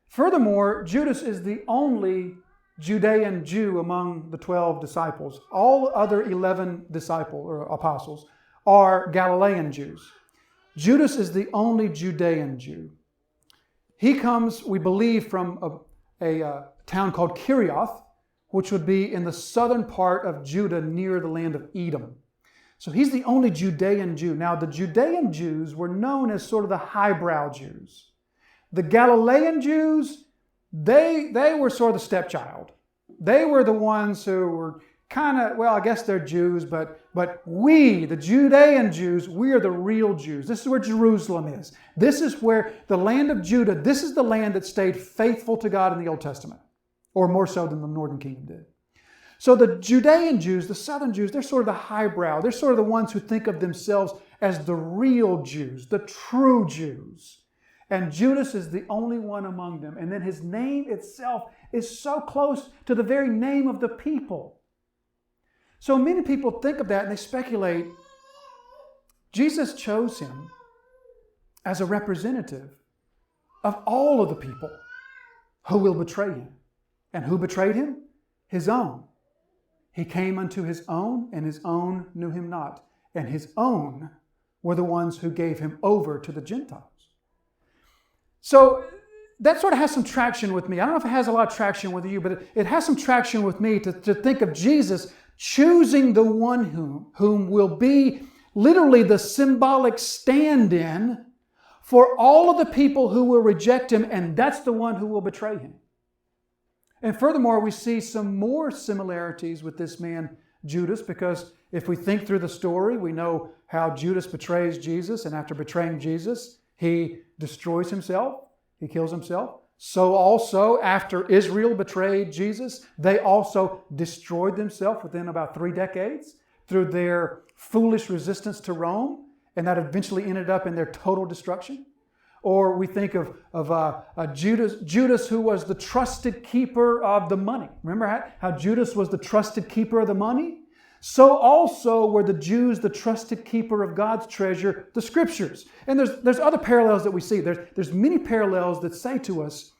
Furthermore, Judas is the only Judean Jew among the 12 disciples. All other 11 disciples or apostles are Galilean Jews. Judas is the only Judean Jew. He comes, we believe, from a town called Kirioth, which would be in the southern part of Judah near the land of Edom. So he's the only Judean Jew. Now, the Judean Jews were known as sort of the highbrow Jews. The Galilean Jews, they were sort of the stepchild. They were the ones who were kind of, well, I guess they're Jews, but we, the Judean Jews, we are the real Jews. This is where Jerusalem is. This is where the land of Judah, this is the land that stayed faithful to God in the Old Testament, or more so than the northern kingdom did. So the Judean Jews, the southern Jews, they're sort of the highbrow. They're sort of the ones who think of themselves as the real Jews, the true Jews. And Judas is the only one among them. And then his name itself is so close to the very name of the people. So many people think of that and they speculate. Jesus chose him as a representative of all of the people who will betray him. And who betrayed him? His own. He came unto his own, and his own knew him not. And his own were the ones who gave him over to the Gentiles. So that sort of has some traction with me. I don't know if it has a lot of traction with you, but it has some traction with me to think of Jesus choosing the one whom will be literally the symbolic stand-in for all of the people who will reject him, and that's the one who will betray him. And furthermore, we see some more similarities with this man, Judas, because if we think through the story, we know how Judas betrays Jesus, and after betraying Jesus, he destroys himself, he kills himself. So also, after Israel betrayed Jesus, they also destroyed themselves within about 3 decades through their foolish resistance to Rome, and that eventually ended up in their total destruction. Or we think of Judas, who was the trusted keeper of the money. Remember how Judas was the trusted keeper of the money? So also were the Jews the trusted keeper of God's treasure, the Scriptures. And there's other parallels that we see. There's many parallels that say to us,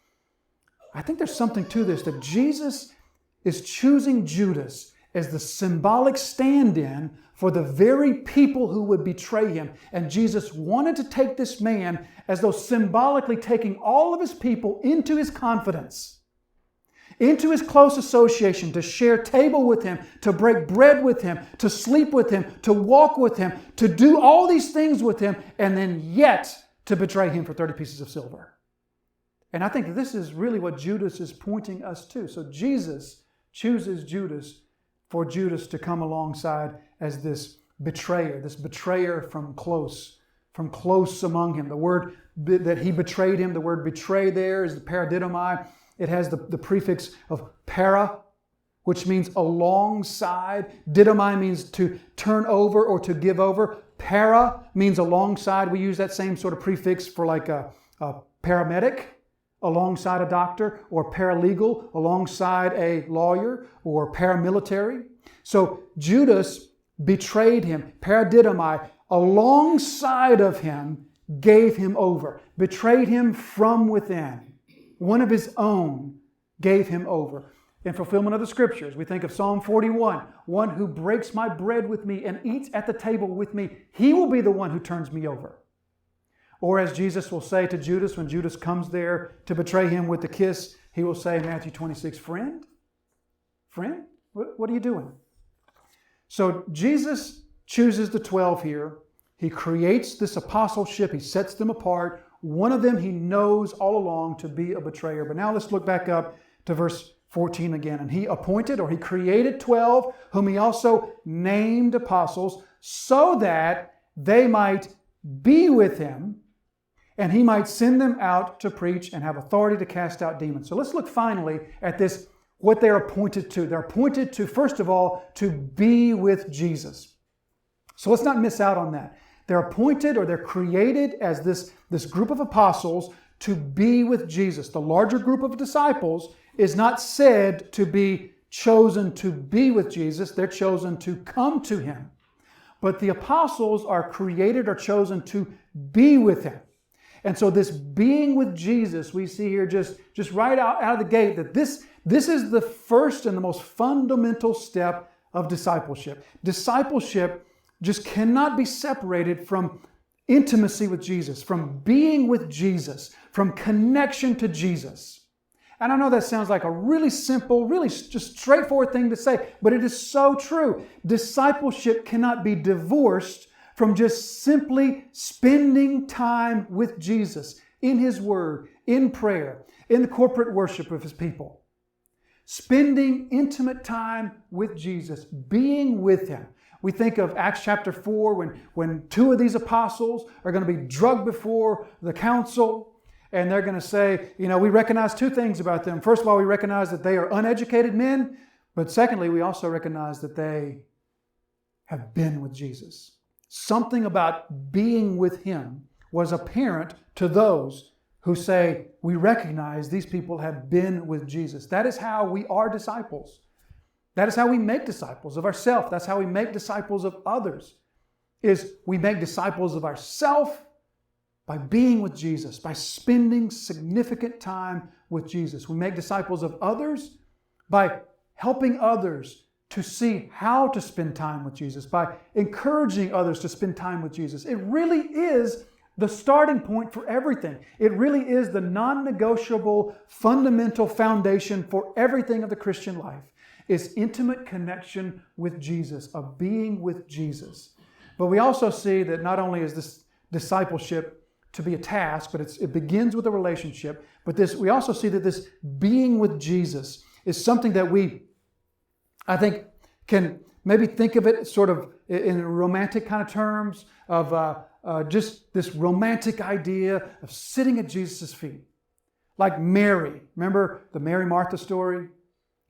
I think there's something to this, that Jesus is choosing Judas as the symbolic stand-in for the very people who would betray him. And Jesus wanted to take this man as though symbolically taking all of his people into his confidence, into his close association, to share table with him, to break bread with him, to sleep with him, to walk with him, to do all these things with him, and then yet to betray him for 30 pieces of silver. And I think this is really what Judas is pointing us to. So Jesus chooses Judas for Judas to come alongside as this betrayer from close among him. The word that he betrayed him, the word betray there is the paradidomai. It has the prefix of para, which means alongside. Didomai means to turn over or to give over. Para means alongside. We use that same sort of prefix for like a paramedic alongside a doctor, or paralegal alongside a lawyer, or paramilitary. So Judas betrayed him, paradidomai, alongside of him, gave him over, betrayed him from within. One of his own gave him over. In fulfillment of the Scriptures, we think of Psalm 41, one who breaks my bread with me and eats at the table with me, he will be the one who turns me over. Or as Jesus will say to Judas when Judas comes there to betray him with the kiss, he will say in Matthew 26, friend, what are you doing? So Jesus chooses the 12 here. He creates this apostleship. He sets them apart. One of them he knows all along to be a betrayer. But now let's look back up to verse 14 again. And he appointed, or he created 12, whom he also named apostles, so that they might be with him, and he might send them out to preach and have authority to cast out demons. So let's look finally at this, what they're appointed to. They're appointed to, first of all, to be with Jesus. So let's not miss out on that. They're appointed, or they're created as this group of apostles to be with Jesus. The larger group of disciples is not said to be chosen to be with Jesus. They're chosen to come to him. But the apostles are created or chosen to be with him. And so this being with Jesus, we see here just right out of the gate that this is the first and the most fundamental step of discipleship. Discipleship just cannot be separated from intimacy with Jesus, from being with Jesus, from connection to Jesus. And I know that sounds like a really simple, really just straightforward thing to say, but it is so true. Discipleship cannot be divorced from just simply spending time with Jesus in his word, in prayer, in the corporate worship of his people. Spending intimate time with Jesus, being with him. We think of Acts chapter 4 when 2 of these apostles are going to be drugged before the council, and they're going to say, we recognize 2 things about them. First of all, we recognize that they are uneducated men, but secondly, we also recognize that they have been with Jesus. Something about being with him was apparent to those who say, we recognize these people have been with Jesus. That is how we are disciples. That is how we make disciples of ourselves. That's how we make disciples of others. Is we make disciples of ourselves by being with Jesus, by spending significant time with Jesus. We make disciples of others by helping others to see how to spend time with Jesus, by encouraging others to spend time with Jesus. It really is the starting point for everything. It really is the non-negotiable, fundamental foundation for everything of the Christian life, is intimate connection with Jesus, of being with Jesus. But we also see that not only is this discipleship to be a task, but it begins with a relationship. But we also see that this being with Jesus is something that we, I think, can maybe think of it sort of in romantic kind of terms of just this romantic idea of sitting at Jesus' feet. Like Mary. Remember the Mary-Martha story?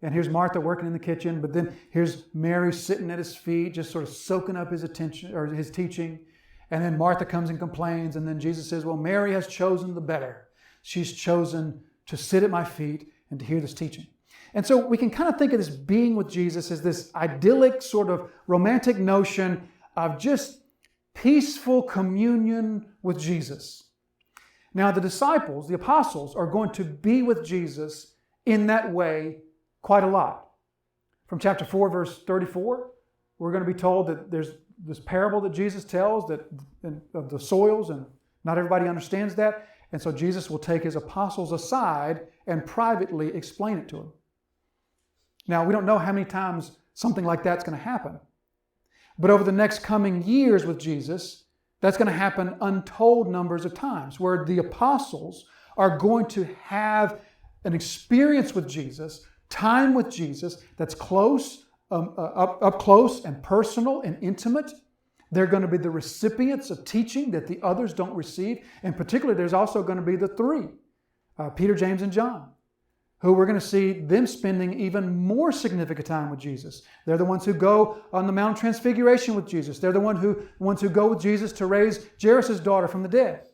And here's Martha working in the kitchen, but then here's Mary sitting at his feet, just sort of soaking up his attention or his teaching. And then Martha comes and complains, and then Jesus says, well, Mary has chosen the better. She's chosen to sit at my feet and to hear this teaching. And so we can kind of think of this being with Jesus as this idyllic sort of romantic notion of just peaceful communion with Jesus. Now the disciples, the apostles, are going to be with Jesus in that way quite a lot. From chapter 4, verse 34, we're going to be told that there's this parable that Jesus tells of the soils, and not everybody understands that. And so Jesus will take his apostles aside and privately explain it to them. Now, we don't know how many times something like that's going to happen. But over the next coming years with Jesus, that's going to happen untold numbers of times, where the apostles are going to have an experience with Jesus, time with Jesus that's close, up close and personal and intimate. They're going to be the recipients of teaching that the others don't receive. In particular, there's also going to be the three, Peter, James, and John, who we're going to see them spending even more significant time with Jesus. They're the ones who go on the Mount of Transfiguration with Jesus. They're the ones who go with Jesus to raise Jairus' daughter from the dead.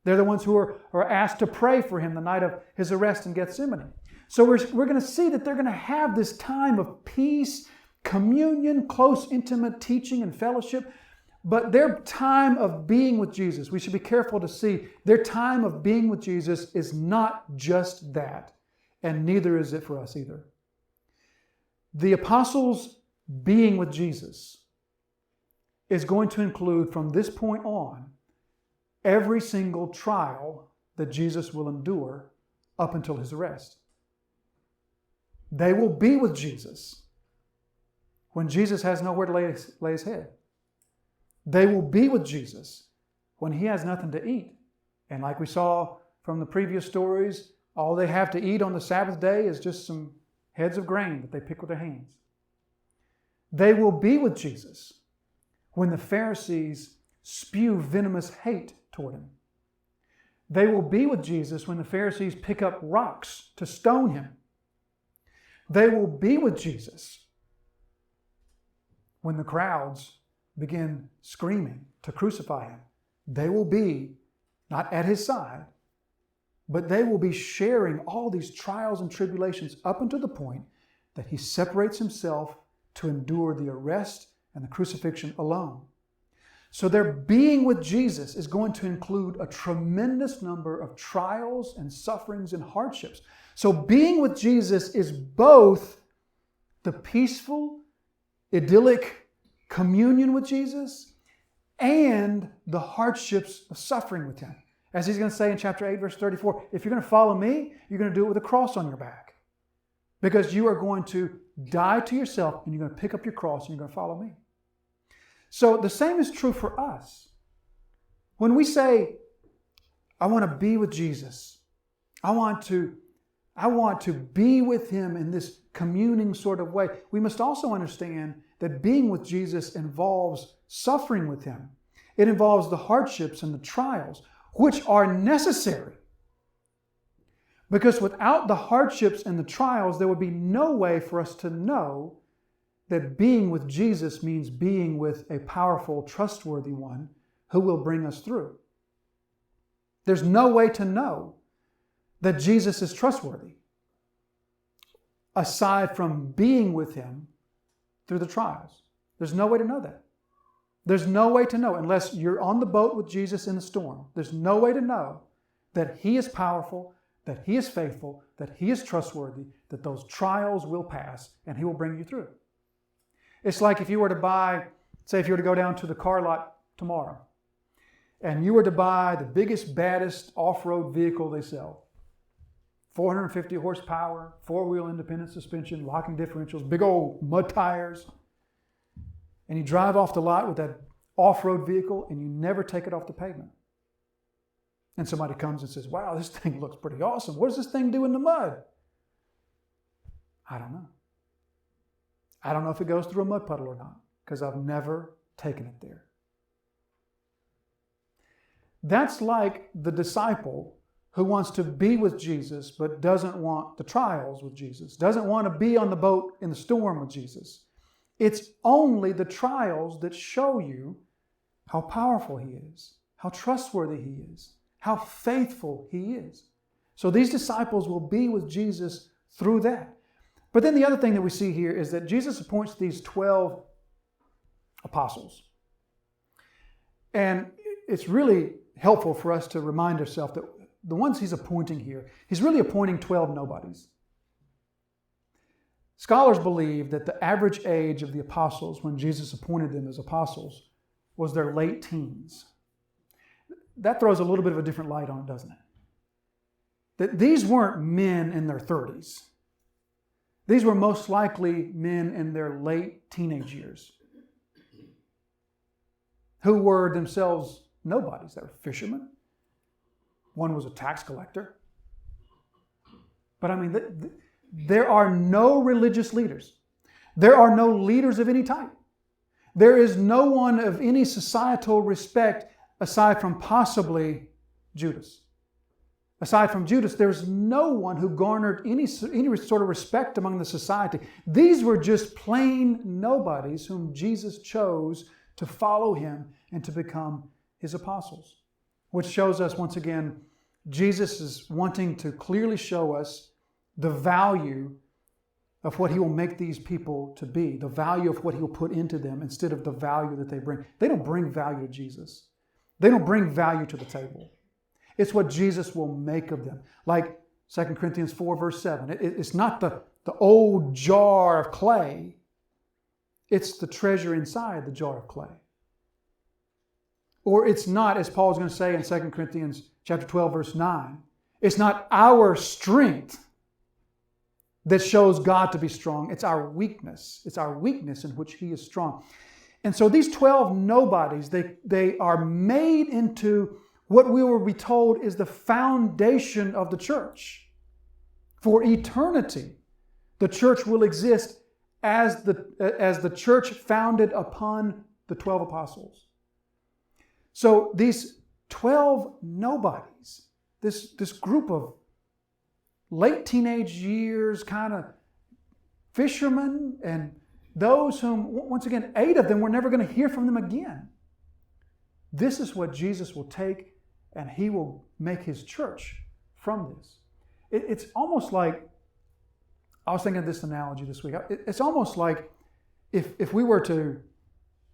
They're the ones who are asked to pray for him the night of his arrest in Gethsemane. So we're going to see that they're going to have this time of peace, communion, close, intimate teaching and fellowship. But their time of being with Jesus, we should be careful to see, their time of being with Jesus is not just that. And neither is it for us either. The apostles' being with Jesus is going to include, from this point on, every single trial that Jesus will endure up until his arrest. They will be with Jesus when Jesus has nowhere to lay his head. They will be with Jesus when he has nothing to eat. And like we saw from the previous stories, all they have to eat on the Sabbath day is just some heads of grain that they pick with their hands. They will be with Jesus when the Pharisees spew venomous hate toward him. They will be with Jesus when the Pharisees pick up rocks to stone him. They will be with Jesus when the crowds begin screaming to crucify him. They will be not at his side, but they will be sharing all these trials and tribulations up until the point that he separates himself to endure the arrest and the crucifixion alone. So their being with Jesus is going to include a tremendous number of trials and sufferings and hardships. So being with Jesus is both the peaceful, idyllic communion with Jesus and the hardships of suffering with him. As he's going to say in chapter 8, verse 34, if you're going to follow me, you're going to do it with a cross on your back. Because you are going to die to yourself and you're going to pick up your cross and you're going to follow me. So the same is true for us. When we say, I want to be with Jesus, I want to be with him in this communing sort of way, we must also understand that being with Jesus involves suffering with him. It involves the hardships and the trials, which are necessary. Because without the hardships and the trials, there would be no way for us to know that being with Jesus means being with a powerful, trustworthy one who will bring us through. There's no way to know that Jesus is trustworthy aside from being with him through the trials. There's no way to know that. There's no way to know unless you're on the boat with Jesus in the storm. There's no way to know that he is powerful, that he is faithful, that he is trustworthy, that those trials will pass and he will bring you through. It's like if you were to go down to the car lot tomorrow and you were to buy the biggest, baddest off-road vehicle they sell. 450 horsepower, four-wheel independent suspension, locking differentials, big old mud tires. And you drive off the lot with that off-road vehicle and you never take it off the pavement. And somebody comes and says, wow, this thing looks pretty awesome. What does this thing do in the mud? I don't know. I don't know if it goes through a mud puddle or not, because I've never taken it there. That's like the disciple who wants to be with Jesus but doesn't want the trials with Jesus, doesn't want to be on the boat in the storm with Jesus. It's only the trials that show you how powerful He is, how trustworthy He is, how faithful He is. So these disciples will be with Jesus through that. But then the other thing that we see here is that Jesus appoints these 12 apostles. And it's really helpful for us to remind ourselves that the ones He's appointing here, He's really appointing 12 nobodies. Scholars believe that the average age of the apostles when Jesus appointed them as apostles was their late teens. That throws a little bit of a different light on it, doesn't it? That these weren't men in their 30s. These were most likely men in their late teenage years who were themselves nobodies. They were fishermen. One was a tax collector. But I mean, there are no religious leaders. There are no leaders of any type. There is no one of any societal respect aside from possibly Judas. Aside from Judas, there's no one who garnered any sort of respect among the society. These were just plain nobodies whom Jesus chose to follow Him and to become His apostles. Which shows us, once again, Jesus is wanting to clearly show us the value of what He will make these people to be, the value of what He will put into them instead of the value that they bring. They don't bring value to Jesus. They don't bring value to the table. It's what Jesus will make of them. Like 2 Corinthians 4 verse 7. It's not the old jar of clay. It's the treasure inside the jar of clay. Or it's not, as Paul's going to say in 2 Corinthians chapter 12 verse 9, it's not our strength that shows God to be strong. It's our weakness. It's our weakness in which He is strong. And so these 12 nobodies, they are made into what we will be told is the foundation of the church. For eternity, the church will exist as the church founded upon the 12 apostles. So these 12 nobodies, this group of late teenage years kind of fishermen, and those whom, once again, 8 of them, we're never going to hear from them again. This is what Jesus will take, and He will make His church from this. It's almost like, I was thinking of this analogy this week. It's almost like if we were to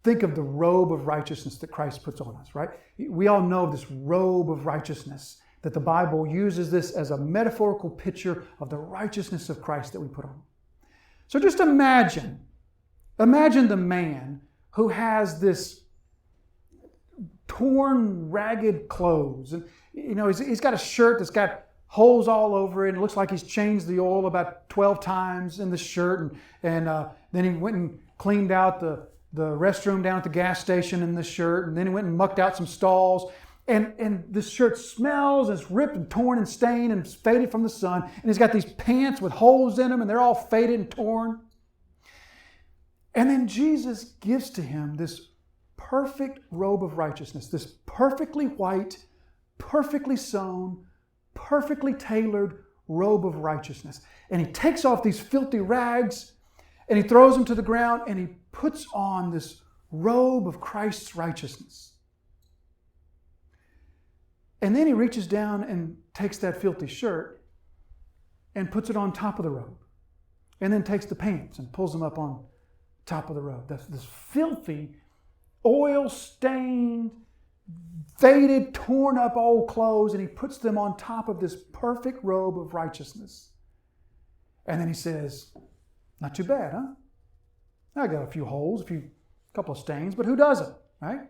think of the robe of righteousness that Christ puts on us, right? We all know this robe of righteousness, that the Bible uses this as a metaphorical picture of the righteousness of Christ that we put on. So just imagine the man who has this torn, ragged clothes. And, he's got a shirt that's got holes all over it. It looks like he's changed the oil about 12 times in the shirt. And then he went and cleaned out the restroom down at the gas station in this shirt. And then he went and mucked out some stalls. And this shirt smells, and it's ripped and torn and stained and faded from the sun. And he's got these pants with holes in them, and they're all faded and torn. And then Jesus gives to him this perfect robe of righteousness, this perfectly white, perfectly sewn, perfectly tailored robe of righteousness. And He takes off these filthy rags, and He throws them to the ground, and He puts on this robe of Christ's righteousness. And then He reaches down and takes that filthy shirt and puts it on top of the robe. And then takes the pants and pulls them up on top of the robe. That's this filthy, oil-stained, faded, torn up old clothes, and He puts them on top of this perfect robe of righteousness. And then He says, not too bad, huh? I got a few holes, a couple of stains, but who doesn't, right?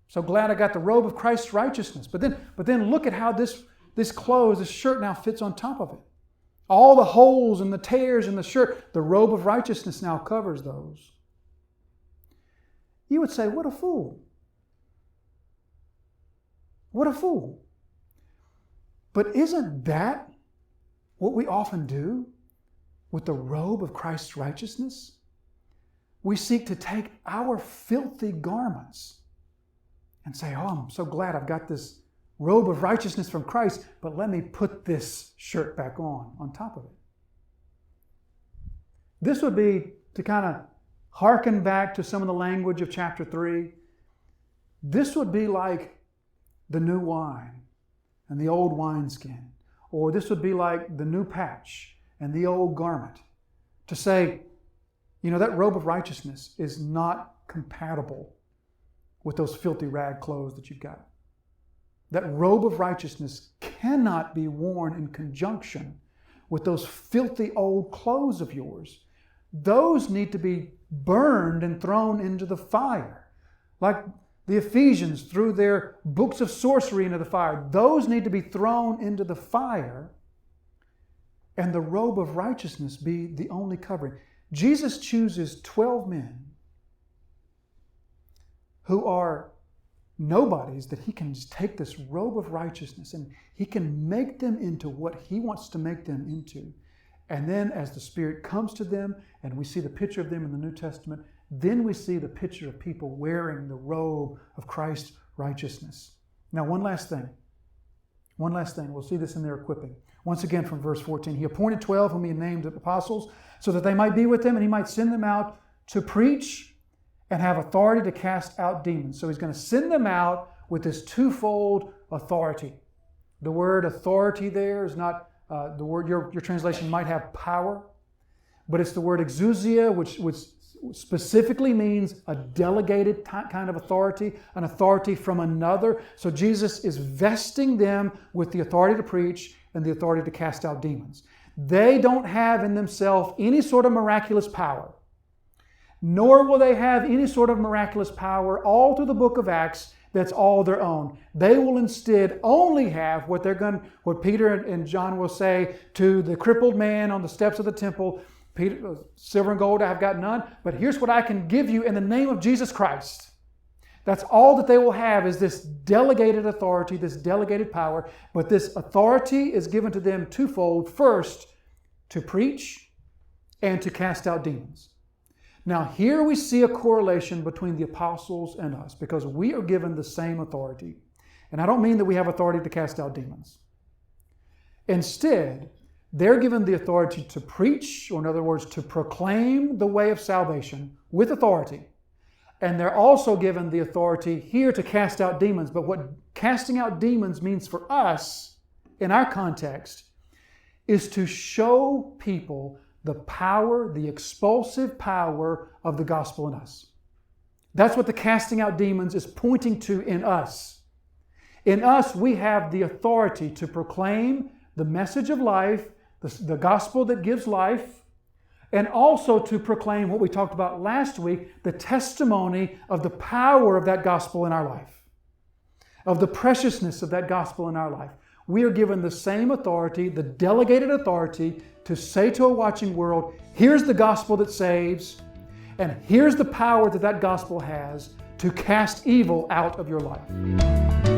So glad I got the robe of Christ's righteousness. But then look at how this clothes, this shirt now fits on top of it. All the holes and the tears in the shirt, the robe of righteousness now covers those. You would say, what a fool. What a fool. But isn't that what we often do with the robe of Christ's righteousness? We seek to take our filthy garments and say, oh, I'm so glad I've got this robe of righteousness from Christ, but let me put this shirt back on top of it. This would be to kind of hearken back to some of the language of chapter 3. This would be like the new wine and the old wineskin. Or this would be like the new patch and the old garment. To say, that robe of righteousness is not compatible with those filthy rag clothes that you've got. That robe of righteousness cannot be worn in conjunction with those filthy old clothes of yours. Those need to be burned and thrown into the fire. Like the Ephesians threw their books of sorcery into the fire. Those need to be thrown into the fire, and the robe of righteousness be the only covering. Jesus chooses 12 men who are nobodies that he can just take this robe of righteousness and he can make them into what he wants to make them into. And then as the Spirit comes to them and we see the picture of them in the New Testament, then we see the picture of people wearing the robe of Christ's righteousness. Now, one last thing. We'll see this in their equipping. Once again from verse 14. He appointed 12 whom he named apostles so that they might be with him and he might send them out to preach and have authority to cast out demons. So he's going to send them out with this twofold authority. The word authority there is not the word, your translation might have power, but it's the word exousia, which specifically means a delegated kind of authority, an authority from another. So Jesus is vesting them with the authority to preach and the authority to cast out demons. They don't have in themselves any sort of miraculous power, nor will they have any sort of miraculous power all through the book of Acts that's all their own. They will instead only have what Peter and John will say to the crippled man on the steps of the temple, Peter, silver and gold I've got none, but here's what I can give you in the name of Jesus Christ. That's all that they will have, is this delegated authority, this delegated power. But this authority is given to them twofold. First, to preach and to cast out demons. Now, here we see a correlation between the apostles and us, because we are given the same authority. And I don't mean that we have authority to cast out demons. Instead, they're given the authority to preach, or in other words, to proclaim the way of salvation with authority. And they're also given the authority here to cast out demons. But what casting out demons means for us, in our context, is to show people the power, the expulsive power of the gospel in us. That's what the casting out demons is pointing to in us. In us, we have the authority to proclaim the message of life, the gospel that gives life, and also to proclaim what we talked about last week, the testimony of the power of that gospel in our life, of the preciousness of that gospel in our life. We are given the same authority, the delegated authority, to say to a watching world, here's the gospel that saves, and here's the power that that gospel has to cast evil out of your life.